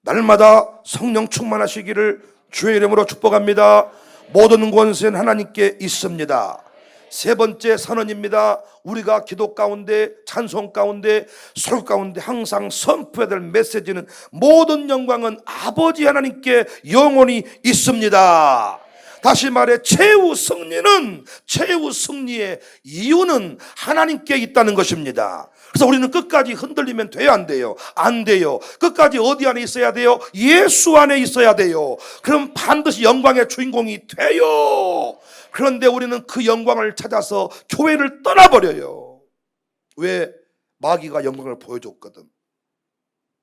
날마다 성령 충만하시기를 주의 이름으로 축복합니다. 모든 권세는 하나님께 있습니다. 세 번째 선언입니다. 우리가 기도 가운데, 찬송 가운데, 설교 가운데 항상 선포해야 될 메시지는, 모든 영광은 아버지 하나님께 영원히 있습니다. 다시 말해 최후 승리의 이유는 하나님께 있다는 것입니다. 그래서 우리는 끝까지 흔들리면 돼요, 안 돼요? 안 돼요. 끝까지 어디 안에 있어야 돼요? 예수 안에 있어야 돼요. 그럼 반드시 영광의 주인공이 돼요. 그런데 우리는 그 영광을 찾아서 교회를 떠나버려요. 왜? 마귀가 영광을 보여줬거든.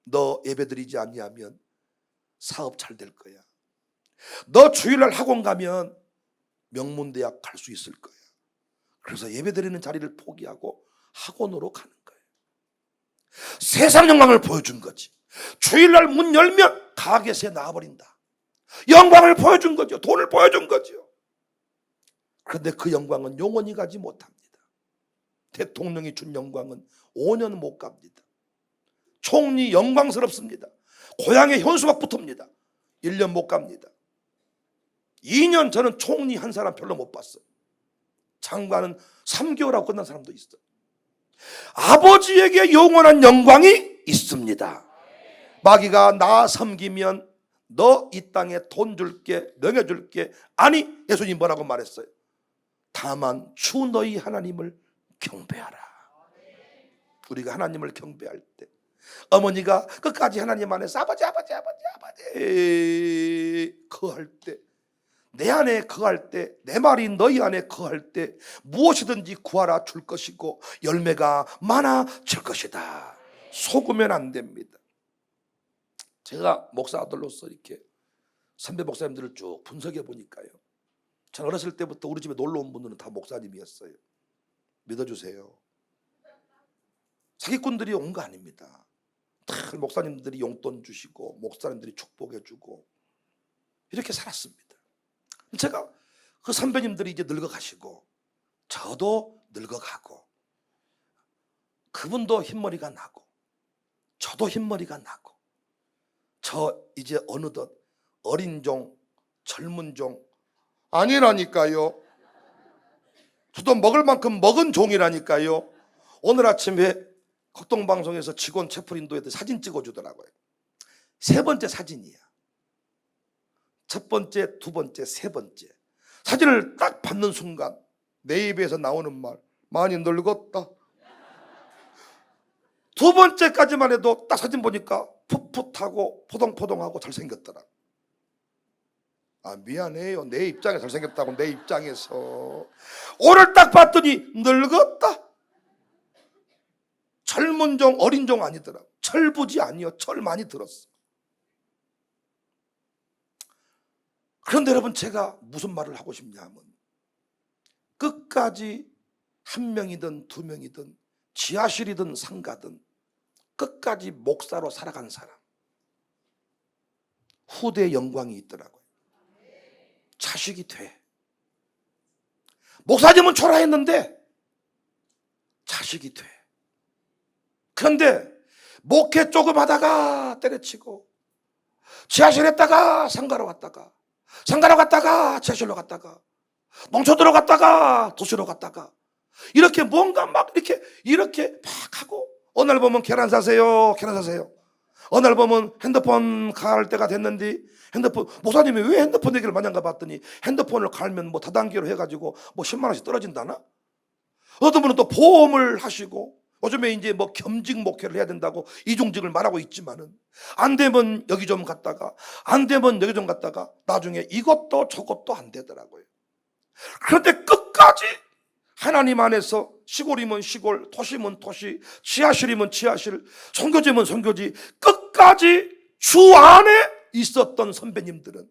너 예배드리지 않냐면 사업 잘 될 거야. 너 주일날 학원 가면 명문대학 갈 수 있을 거야. 그래서 예배드리는 자리를 포기하고 학원으로 가는 거예요. 세상 영광을 보여준 거지. 주일날 문 열면 가게세 나와버린다. 영광을 보여준 거죠. 돈을 보여준 거죠. 그런데 그 영광은 영원히 가지 못합니다. 대통령이 준 영광은 5년 못 갑니다. 총리 영광스럽습니다. 고향에 현수막 붙습니다. 1년 못 갑니다. 2년 저는 총리 한 사람 별로 못 봤어요. 장관은 3개월하고 끝난 사람도 있어요. 아버지에게 영원한 영광이 있습니다. 마귀가 나 섬기면 너 이 땅에 돈 줄게, 명예 줄게. 아니, 예수님 뭐라고 말했어요? 다만 주 너희 하나님을 경배하라. 우리가 하나님을 경배할 때, 어머니가 끝까지 하나님 안에서 아버지 그 할 때 내 안에 거할 때, 내 말이 너희 안에 거할 때 무엇이든지 구하라 줄 것이고 열매가 많아질 것이다. 속으면 안 됩니다. 제가 목사 아들로서 이렇게 선배 목사님들을 쭉 분석해 보니까요, 전 어렸을 때부터 우리 집에 놀러 온 분들은 다 목사님이었어요. 믿어주세요. 사기꾼들이 온 거 아닙니다. 다 목사님들이 용돈 주시고 목사님들이 축복해 주고 이렇게 살았습니다. 제가 그 선배님들이 이제 늙어가시고 저도 늙어가고 그분도 흰머리가 나고 저도 흰머리가 나고 저 이제 어느덧 어린 종, 젊은 종 아니라니까요. 저도 먹을 만큼 먹은 종이라니까요. 오늘 아침에 극동방송에서 직원 채플인도에서 사진 찍어주더라고요. 세 번째 사진이야. 첫 번째, 두 번째, 세 번째 사진을 딱 받는 순간 내 입에서 나오는 말, 많이 늙었다. 두 번째까지만 해도 딱 사진 보니까 풋풋하고 포동포동하고 잘생겼더라. 아, 미안해요. 내 입장에 잘생겼다고. 내 입장에서 오늘 딱 봤더니 늙었다. 젊은 종, 어린 종 아니더라. 철부지 아니요. 철 많이 들었어. 그런데 여러분, 제가 무슨 말을 하고 싶냐면 끝까지 한 명이든 두 명이든 지하실이든 상가든 끝까지 목사로 살아간 사람, 후대의 영광이 있더라고요. 자식이 돼. 목사님은 초라했는데 자식이 돼. 그런데 목회 조금 하다가 때려치고 지하실에 있다가 상가로 갔다가 상가로 갔다가 지하실로 갔다가 농촌으로 갔다가 도시로 갔다가 이렇게 뭔가 막 이렇게 막 하고 어느 날 보면 계란 사세요. 어느 날 보면 핸드폰 갈 때가 됐는데 핸드폰, 목사님이 왜 핸드폰 얘기를 많이 한가 봤더니 핸드폰을 갈면 뭐 다단계로 해가지고 뭐 10만 원씩 떨어진다나? 어떤 분은 또 보험을 하시고 요즘에 이제 뭐 겸직 목회를 해야 된다고 이중직을 말하고 있지만은 안 되면 여기 좀 갔다가 안 되면 여기 좀 갔다가 나중에 이것도 저것도 안 되더라고요. 그런데 끝까지 하나님 안에서 시골이면 시골, 도시면 도시, 지하실이면 지하실, 선교지면 선교지 끝까지 주 안에 있었던 선배님들은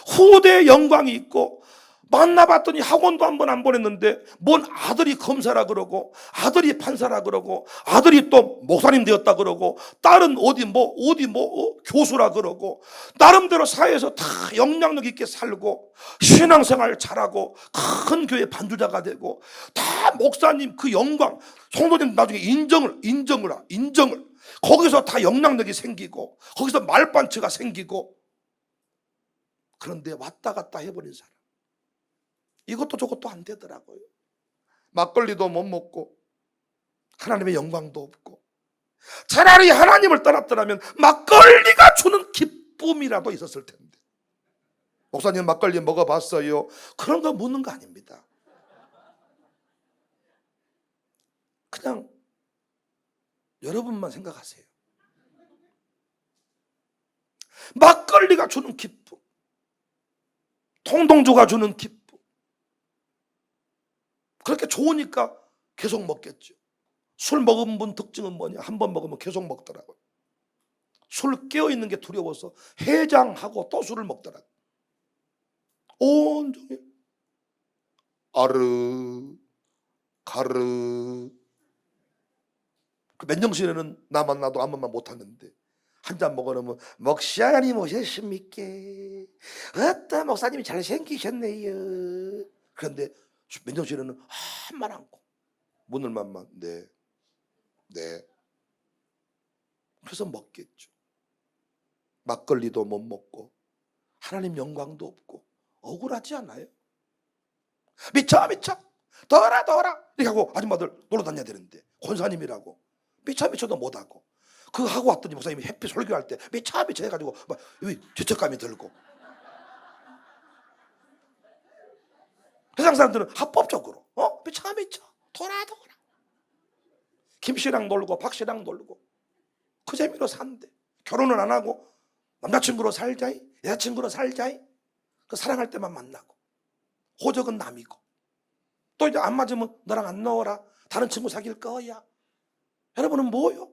후대의 영광이 있고 만나봤더니 학원도 한 번 안 보냈는데 뭔 아들이 검사라 그러고 아들이 판사라 그러고 아들이 또 목사님 되었다 그러고 딸은 어디 교수라 그러고 나름대로 사회에서 다 영향력 있게 살고 신앙생활 잘하고 큰 교회 반주자가 되고 다 목사님 그 영광 성도님 나중에 인정을 거기서 다 영향력이 생기고 거기서 말반치가 생기고 그런데 왔다 갔다 해버린 사람 이것도 저것도 안 되더라고요. 막걸리도 못 먹고 하나님의 영광도 없고 차라리 하나님을 떠났더라면 막걸리가 주는 기쁨이라도 있었을 텐데 목사님 막걸리 먹어봤어요? 그런 거 묻는 거 아닙니다. 그냥 여러분만 생각하세요. 막걸리가 주는 기쁨, 통동주가 주는 기쁨 그렇게 좋으니까 계속 먹겠죠. 술 먹은 분 특징은 뭐냐? 한 번 먹으면 계속 먹더라고요. 술 깨어있는 게 두려워서 해장하고 또 술을 먹더라고요. 온종일 아르 가르 그 맨정신에는 나 만나도 아무 말 못하는데 한 잔 먹어놓으면 목사님 오셨습니까? 어따 목사님이 잘생기셨네요. 그런데 맨정신에는 한 말 않고 문을 만만 네. 그래서 먹겠죠. 막걸리도 못 먹고 하나님 영광도 없고 억울하지 않아요? 미쳐 더라 이렇게 하고 아줌마들 놀러 다녀야 되는데 권사님이라고 미쳐도 못하고 그거 하고 왔더니 목사님이 햇빛 설교할 때 미쳐 해가지고 막 죄책감이 들고 세상 사람들은 합법적으로 미쳐 돌아 김씨랑 놀고 박씨랑 놀고 그 재미로 산대. 결혼을 안 하고 남자친구로 살자이 여자친구로 살자이 그 사랑할 때만 만나고 호적은 남이고 또 이제 안 맞으면 너랑 안 나와라, 다른 친구 사귈 거야. 여러분은 뭐요?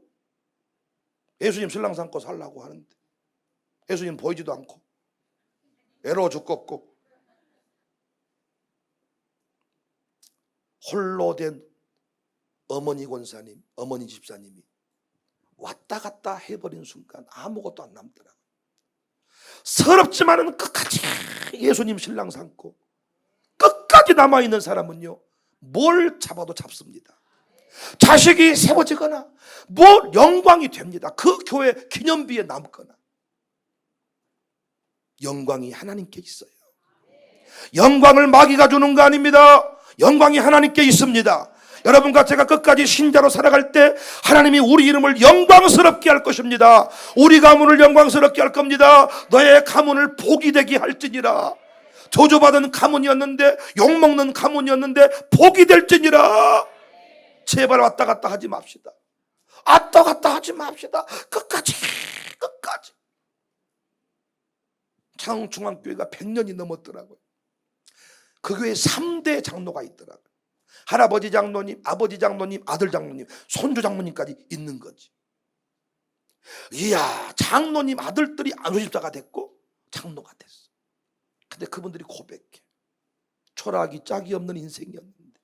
예수님 신랑 삼고 살라고 하는데 예수님 보이지도 않고 외로워 죽겠고 홀로 된 어머니 권사님, 어머니 집사님이 왔다 갔다 해버린 순간 아무것도 안 남더라고요. 서럽지만은 끝까지 예수님 신랑 삼고 끝까지 남아있는 사람은요, 뭘 잡아도 잡습니다. 자식이 세워지거나 뭐 영광이 됩니다. 그 교회 기념비에 남거나. 영광이 하나님께 있어요. 영광을 마귀가 주는 거 아닙니다. 영광이 하나님께 있습니다. 여러분과 제가 끝까지 신자로 살아갈 때 하나님이 우리 이름을 영광스럽게 할 것입니다. 우리 가문을 영광스럽게 할 겁니다. 너의 가문을 복이 되게 할지니라. 저주받은 가문이었는데, 욕먹는 가문이었는데 복이 될지니라. 제발 왔다 갔다 하지 맙시다. 왔다 갔다 하지 맙시다. 끝까지. 창흥중앙교회가 100년이 넘었더라고요. 그 교회에 3대 장로가 있더라고요. 할아버지 장로님, 아버지 장로님, 아들 장로님, 손주 장로님까지 있는 거지. 이야, 장로님 아들들이 안수집사가 됐고 장로가 됐어. 근데 그분들이 고백해. 초라하기 짝이 없는 인생이었는데,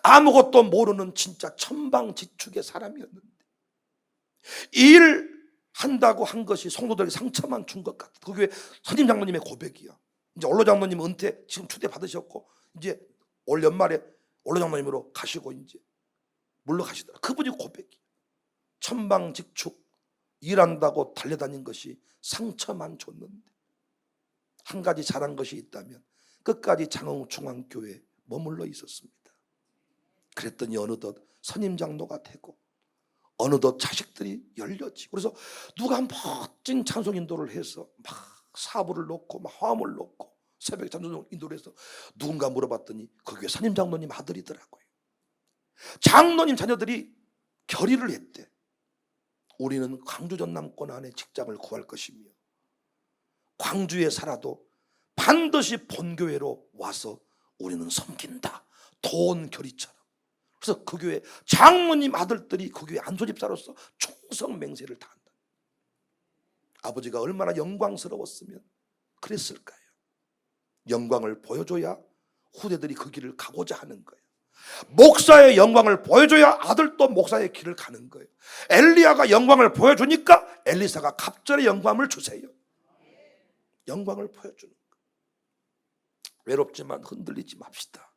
아무것도 모르는 진짜 천방지축의 사람이었는데, 일 한다고 한 것이 성도들에게 상처만 준 것 같아. 그 교회 선임 장로님의 고백이야. 이제 원로 장로님 은퇴 지금 초대 받으셨고 이제 올 연말에 원로 장로님으로 가시고 이제 물러가시더라. 그분이 고백이야. 천방직축 일한다고 달려다닌 것이 상처만 줬는데, 한 가지 잘한 것이 있다면 끝까지 장흥중앙교회에 머물러 있었습니다. 그랬더니 어느덧 선임 장로가 되고 어느덧 자식들이 열렸지. 그래서 누가 멋진 찬송 인도를 해서 막 사부를 놓고 막 화음을 놓고 새벽에 찬송 인도를 해서 누군가 물어봤더니 그게 선임 장로님 아들이더라고요. 장로님 자녀들이 결의를 했대. 우리는 광주 전남권 안에 직장을 구할 것이며 광주에 살아도 반드시 본교회로 와서 우리는 섬긴다. 도원 결의처럼. 그래서 그 교회 장로님 아들들이 그 교회 안수집사로서 충성 맹세를 다한다. 아버지가 얼마나 영광스러웠으면 그랬을까요? 영광을 보여줘야 후대들이 그 길을 가고자 하는 거예요. 목사의 영광을 보여줘야 아들도 목사의 길을 가는 거예요. 엘리야가 영광을 보여주니까 엘리사가 갑절의 영광을 주세요. 영광을 보여주는 거예요. 외롭지만 흔들리지 맙시다.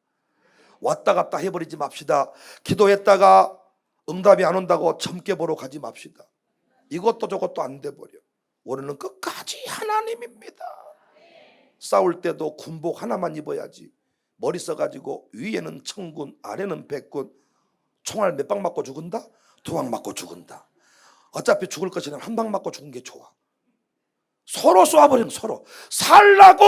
왔다 갔다 해버리지 맙시다. 기도했다가 응답이 안 온다고 점괘 보러 가지 맙시다. 이것도 저것도 안 돼버려. 우리는 끝까지 하나님입니다. 싸울 때도 군복 하나만 입어야지. 머리 써가지고 위에는 천군 아래는 백군, 총알 몇 방 맞고 죽은다? 2방 맞고 죽은다. 어차피 죽을 것이면 한 방 맞고 죽은 게 좋아. 서로 쏘아버리는, 서로 살라고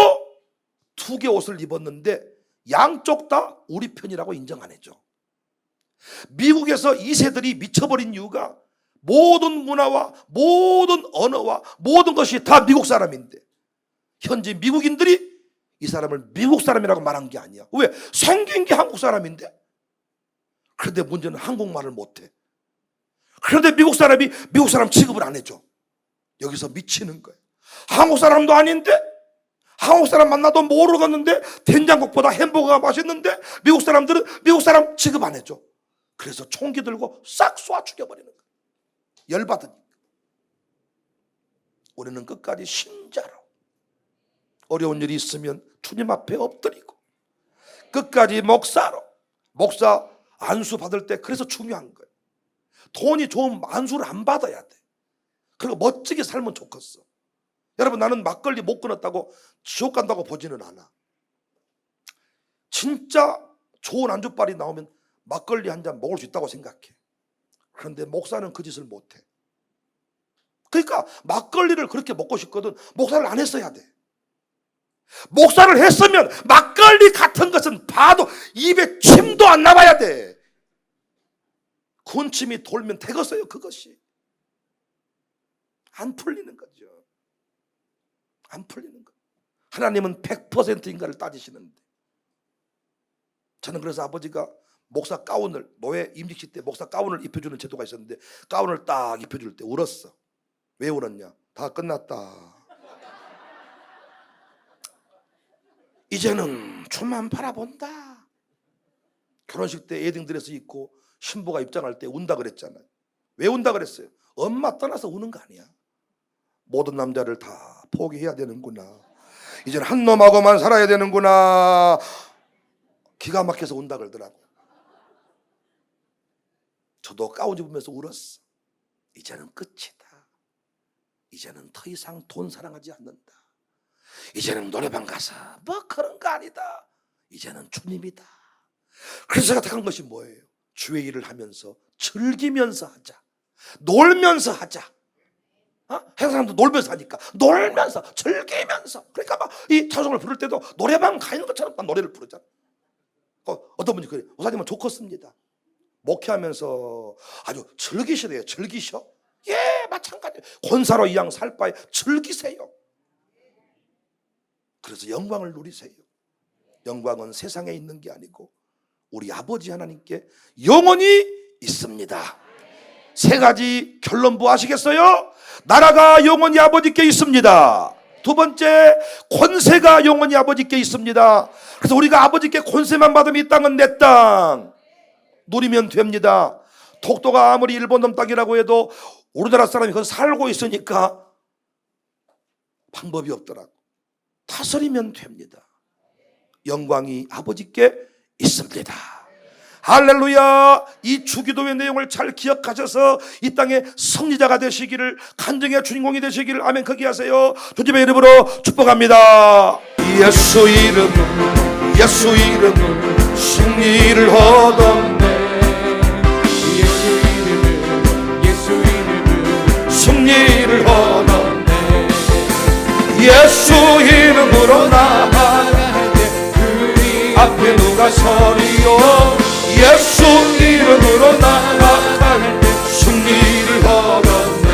2개 옷을 입었는데 양쪽 다 우리 편이라고 인정 안 해줘. 미국에서 2세들이 미쳐버린 이유가 모든 문화와 모든 언어와 모든 것이 다 미국 사람인데, 현재 미국인들이 이 사람을 미국 사람이라고 말한 게 아니야. 왜? 생긴 게 한국 사람인데. 그런데 문제는 한국말을 못해. 그런데 미국 사람이 미국 사람 취급을 안 해줘. 여기서 미치는 거예요. 한국 사람도 아닌데, 한국 사람 만나도 모르겠는데 된장국보다 햄버거가 맛있는데 미국 사람들은 미국 사람 취급 안 해줘. 그래서 총기 들고 싹 쏴 죽여버리는 거예요. 열받으니까. 우리는 끝까지 신자로 어려운 일이 있으면 주님 앞에 엎드리고, 끝까지 목사로, 목사 안수 받을 때 그래서 중요한 거예요. 돈이 좋으면 안수를 안 받아야 돼. 그리고 멋지게 살면 좋겠어. 여러분, 나는 막걸리 못 끊었다고 지옥 간다고 보지는 않아. 진짜 좋은 안주빨이 나오면 막걸리 한 잔 먹을 수 있다고 생각해. 그런데 목사는 그 짓을 못해. 그러니까 막걸리를 그렇게 먹고 싶거든 목사를 안 했어야 돼. 목사를 했으면 막걸리 같은 것은 봐도 입에 침도 안 나와야 돼. 군침이 돌면 되겠어요. 그것이 안 풀리는 거죠. 안 풀리는 거. 하나님은 100%인가를 따지시는데, 저는 그래서 아버지가 목사 가운을, 노예 임직식 때 목사 가운을 입혀주는 제도가 있었는데 가운을 딱 입혀줄 때 울었어. 왜 울었냐? 다 끝났다. 이제는 주만 바라본다. 결혼식 때 웨딩드레스 입고 신부가 입장할 때 운다 그랬잖아요. 왜 운다 그랬어요? 엄마 떠나서 우는 거 아니야. 모든 남자를 다 포기해야 되는구나. 이제는 한 놈하고만 살아야 되는구나. 기가 막혀서 운다 그러더라고. 저도 가운 입으면서 울었어. 이제는 끝이다. 이제는 더 이상 돈 사랑하지 않는다. 이제는 노래방 가서 뭐 그런 거 아니다. 이제는 주님이다. 그래서 제가 택한 것이 뭐예요? 주의 일을 하면서 즐기면서 하자. 놀면서 하자. 해당 사람도 놀면서 하니까 놀면서 즐기면서. 그러니까 막 이 찬송을 부를 때도 노래방 가 있는 것처럼 막 노래를 부르잖아. 어떤 분이 그래, 목사님은 좋겠습니다. 목회하면서 아주 즐기시래요. 즐기셔. 예, 마찬가지. 권사로 이왕 살 바에 즐기세요. 그래서 영광을 누리세요. 영광은 세상에 있는 게 아니고 우리 아버지 하나님께 영원히 있습니다. 세 가지 결론부 아시겠어요? 나라가 영원히 아버지께 있습니다. 두 번째, 권세가 영원히 아버지께 있습니다. 그래서 우리가 아버지께 권세만 받으면 이 땅은 내 땅 누리면 됩니다. 독도가 아무리 일본 놈 땅이라고 해도 우리나라 사람이 거기 살고 있으니까 방법이 없더라고. 다스리면 됩니다. 영광이 아버지께 있습니다. 할렐루야. 이 주기도의 내용을 잘 기억하셔서 이 땅의 승리자가 되시기를, 간증의 주인공이 되시기를 아멘 크게 하세요. 주님의 이름으로 축복합니다. 예수 이름으로, 예수 이름으로 승리를 얻었네. 예수 이름으로, 예수 이름으로 승리를 얻었네. 예수 이름으로 나아갈 때 앞에 누가 서리요. 예수 이름으로 나아갈 때 승리를 얻었네.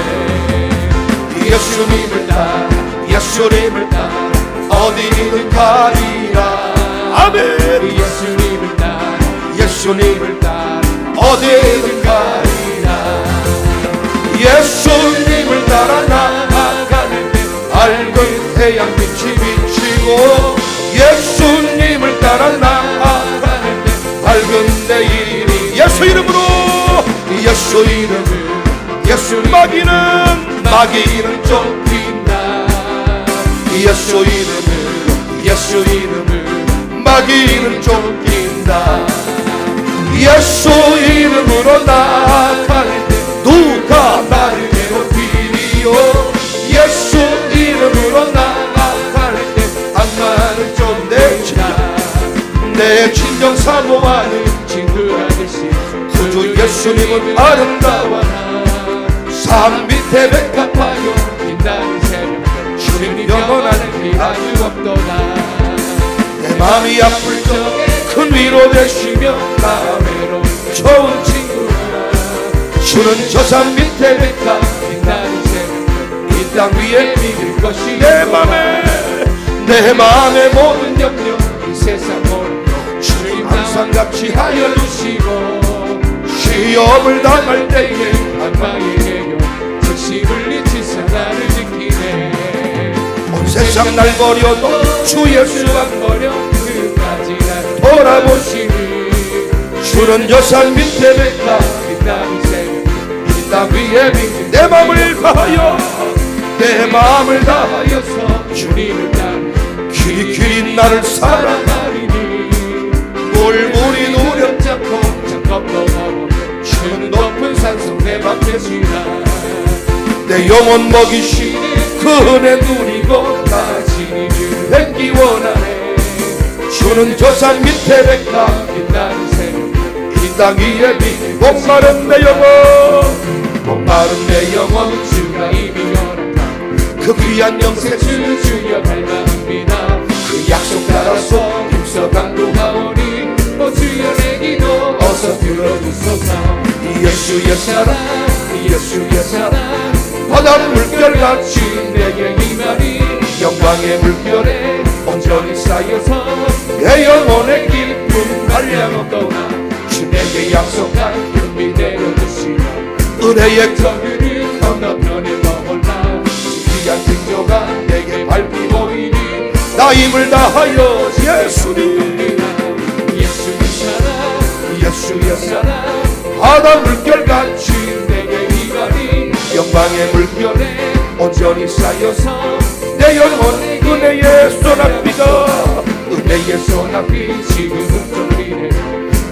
예수님을 따라, 예수님을 따라 어디든 가리라. 아멘. 예수님을 따라, 예수님을 따라 어디든 가리라. 예수님을 따라 나아갈 때 밝은 태양빛이 비치고, 예수님을 따라 나아갈 때 밝은 내일이 예수 이름으로, 예수 이름을, 예수 마귀는 쫓긴다. 예수 이름을, 예수 이름을 마귀는 쫓긴다. 예수 이름으로 나아갈 때 누가 나를 괴롭히리요. 예수 이름으로 나아갈 때 악마는 쫓는다. 내 친정 사모하는 친구하듯이 구주 예수님은 아름다워라. 산 밑에 백합화요 빛나는 새벽 주님 영원한 비하유 없도다. 내 마음이 아플 적에 큰 위로 되시며 나 외로운 좋은 친구라. 주는 저 산 밑에 백합 빛나는 새벽 이 땅 위에 믿을 것이 내 맘의 모든 염려 이 세상 모든 주님 항상 같이 하여 주시고, 시험을 당할 때에 악마에게요 즉시 물리치사 나를 지키네. 온 세상 날 버려도 주 예수만 버려 끝까지 나를 돌아보시니. 주는 저 산 밑에 백합 빛나는 새벽 이 땅 위에 빛 내 맘을 다하여, 내 마음을 다하여서 주님을 따르 길이 나를 사랑하리니. 물물이 누렸잡고 장갑도 넘어 주는 높은 산속 내 맘 되시라. 내 영혼 먹이시니 그 은혜 누리고 가시니 주를 뵙기 원하네. 주는 저 산 밑에 백합 빛나는 새벽 이 땅 위에 빛 목마른 내 영혼, 목마른 내 영혼 주가 이미 열었다. 그 귀한 영생 주여 갈망합니다. 그 약속 따라서 힘써 강구하오니 주여 내 기도 어서 들어주소서. 예수의 사랑, 예수의 사랑 바다 물결같이 내게 임하니 영광의 물결에 온전히 쌓여서 내 영혼의 기쁨 한량없도다. 주 내게 약속한 금비 내려주시며 은혜의 저들이 건너편에 머물다. 신비한 징조가 내게 밝히 보이니 나 힘을 다하여 예수님 예수의 사랑 예수의 사랑 바다 물결같이 내게 이가니 영광의 물결에 온전히 쌓여서 내 영혼의 은혜의 소낙비가 은혜의 소낙비 지금 흩어지네.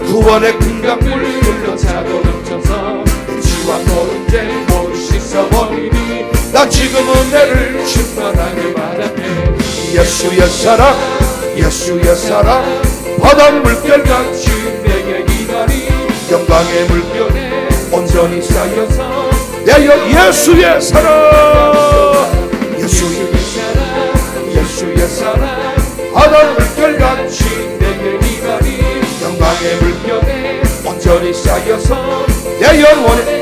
구원의 큰 강물 물 흘러차고 넘쳐서 지와 노른재 모두 씻어버리니 나 지금 은혜를 충만하게 바라네. 예수의 사랑 예수의 사랑 바다 물결같이 내게 이가니 영광의 물결 물결에 온전히 쌓여서 내 예수의 사랑 예수의 예수의 사랑 바다 물결같이 내게 이가니 영광의 물결 물결에 온전히 쌓여서 내 영혼의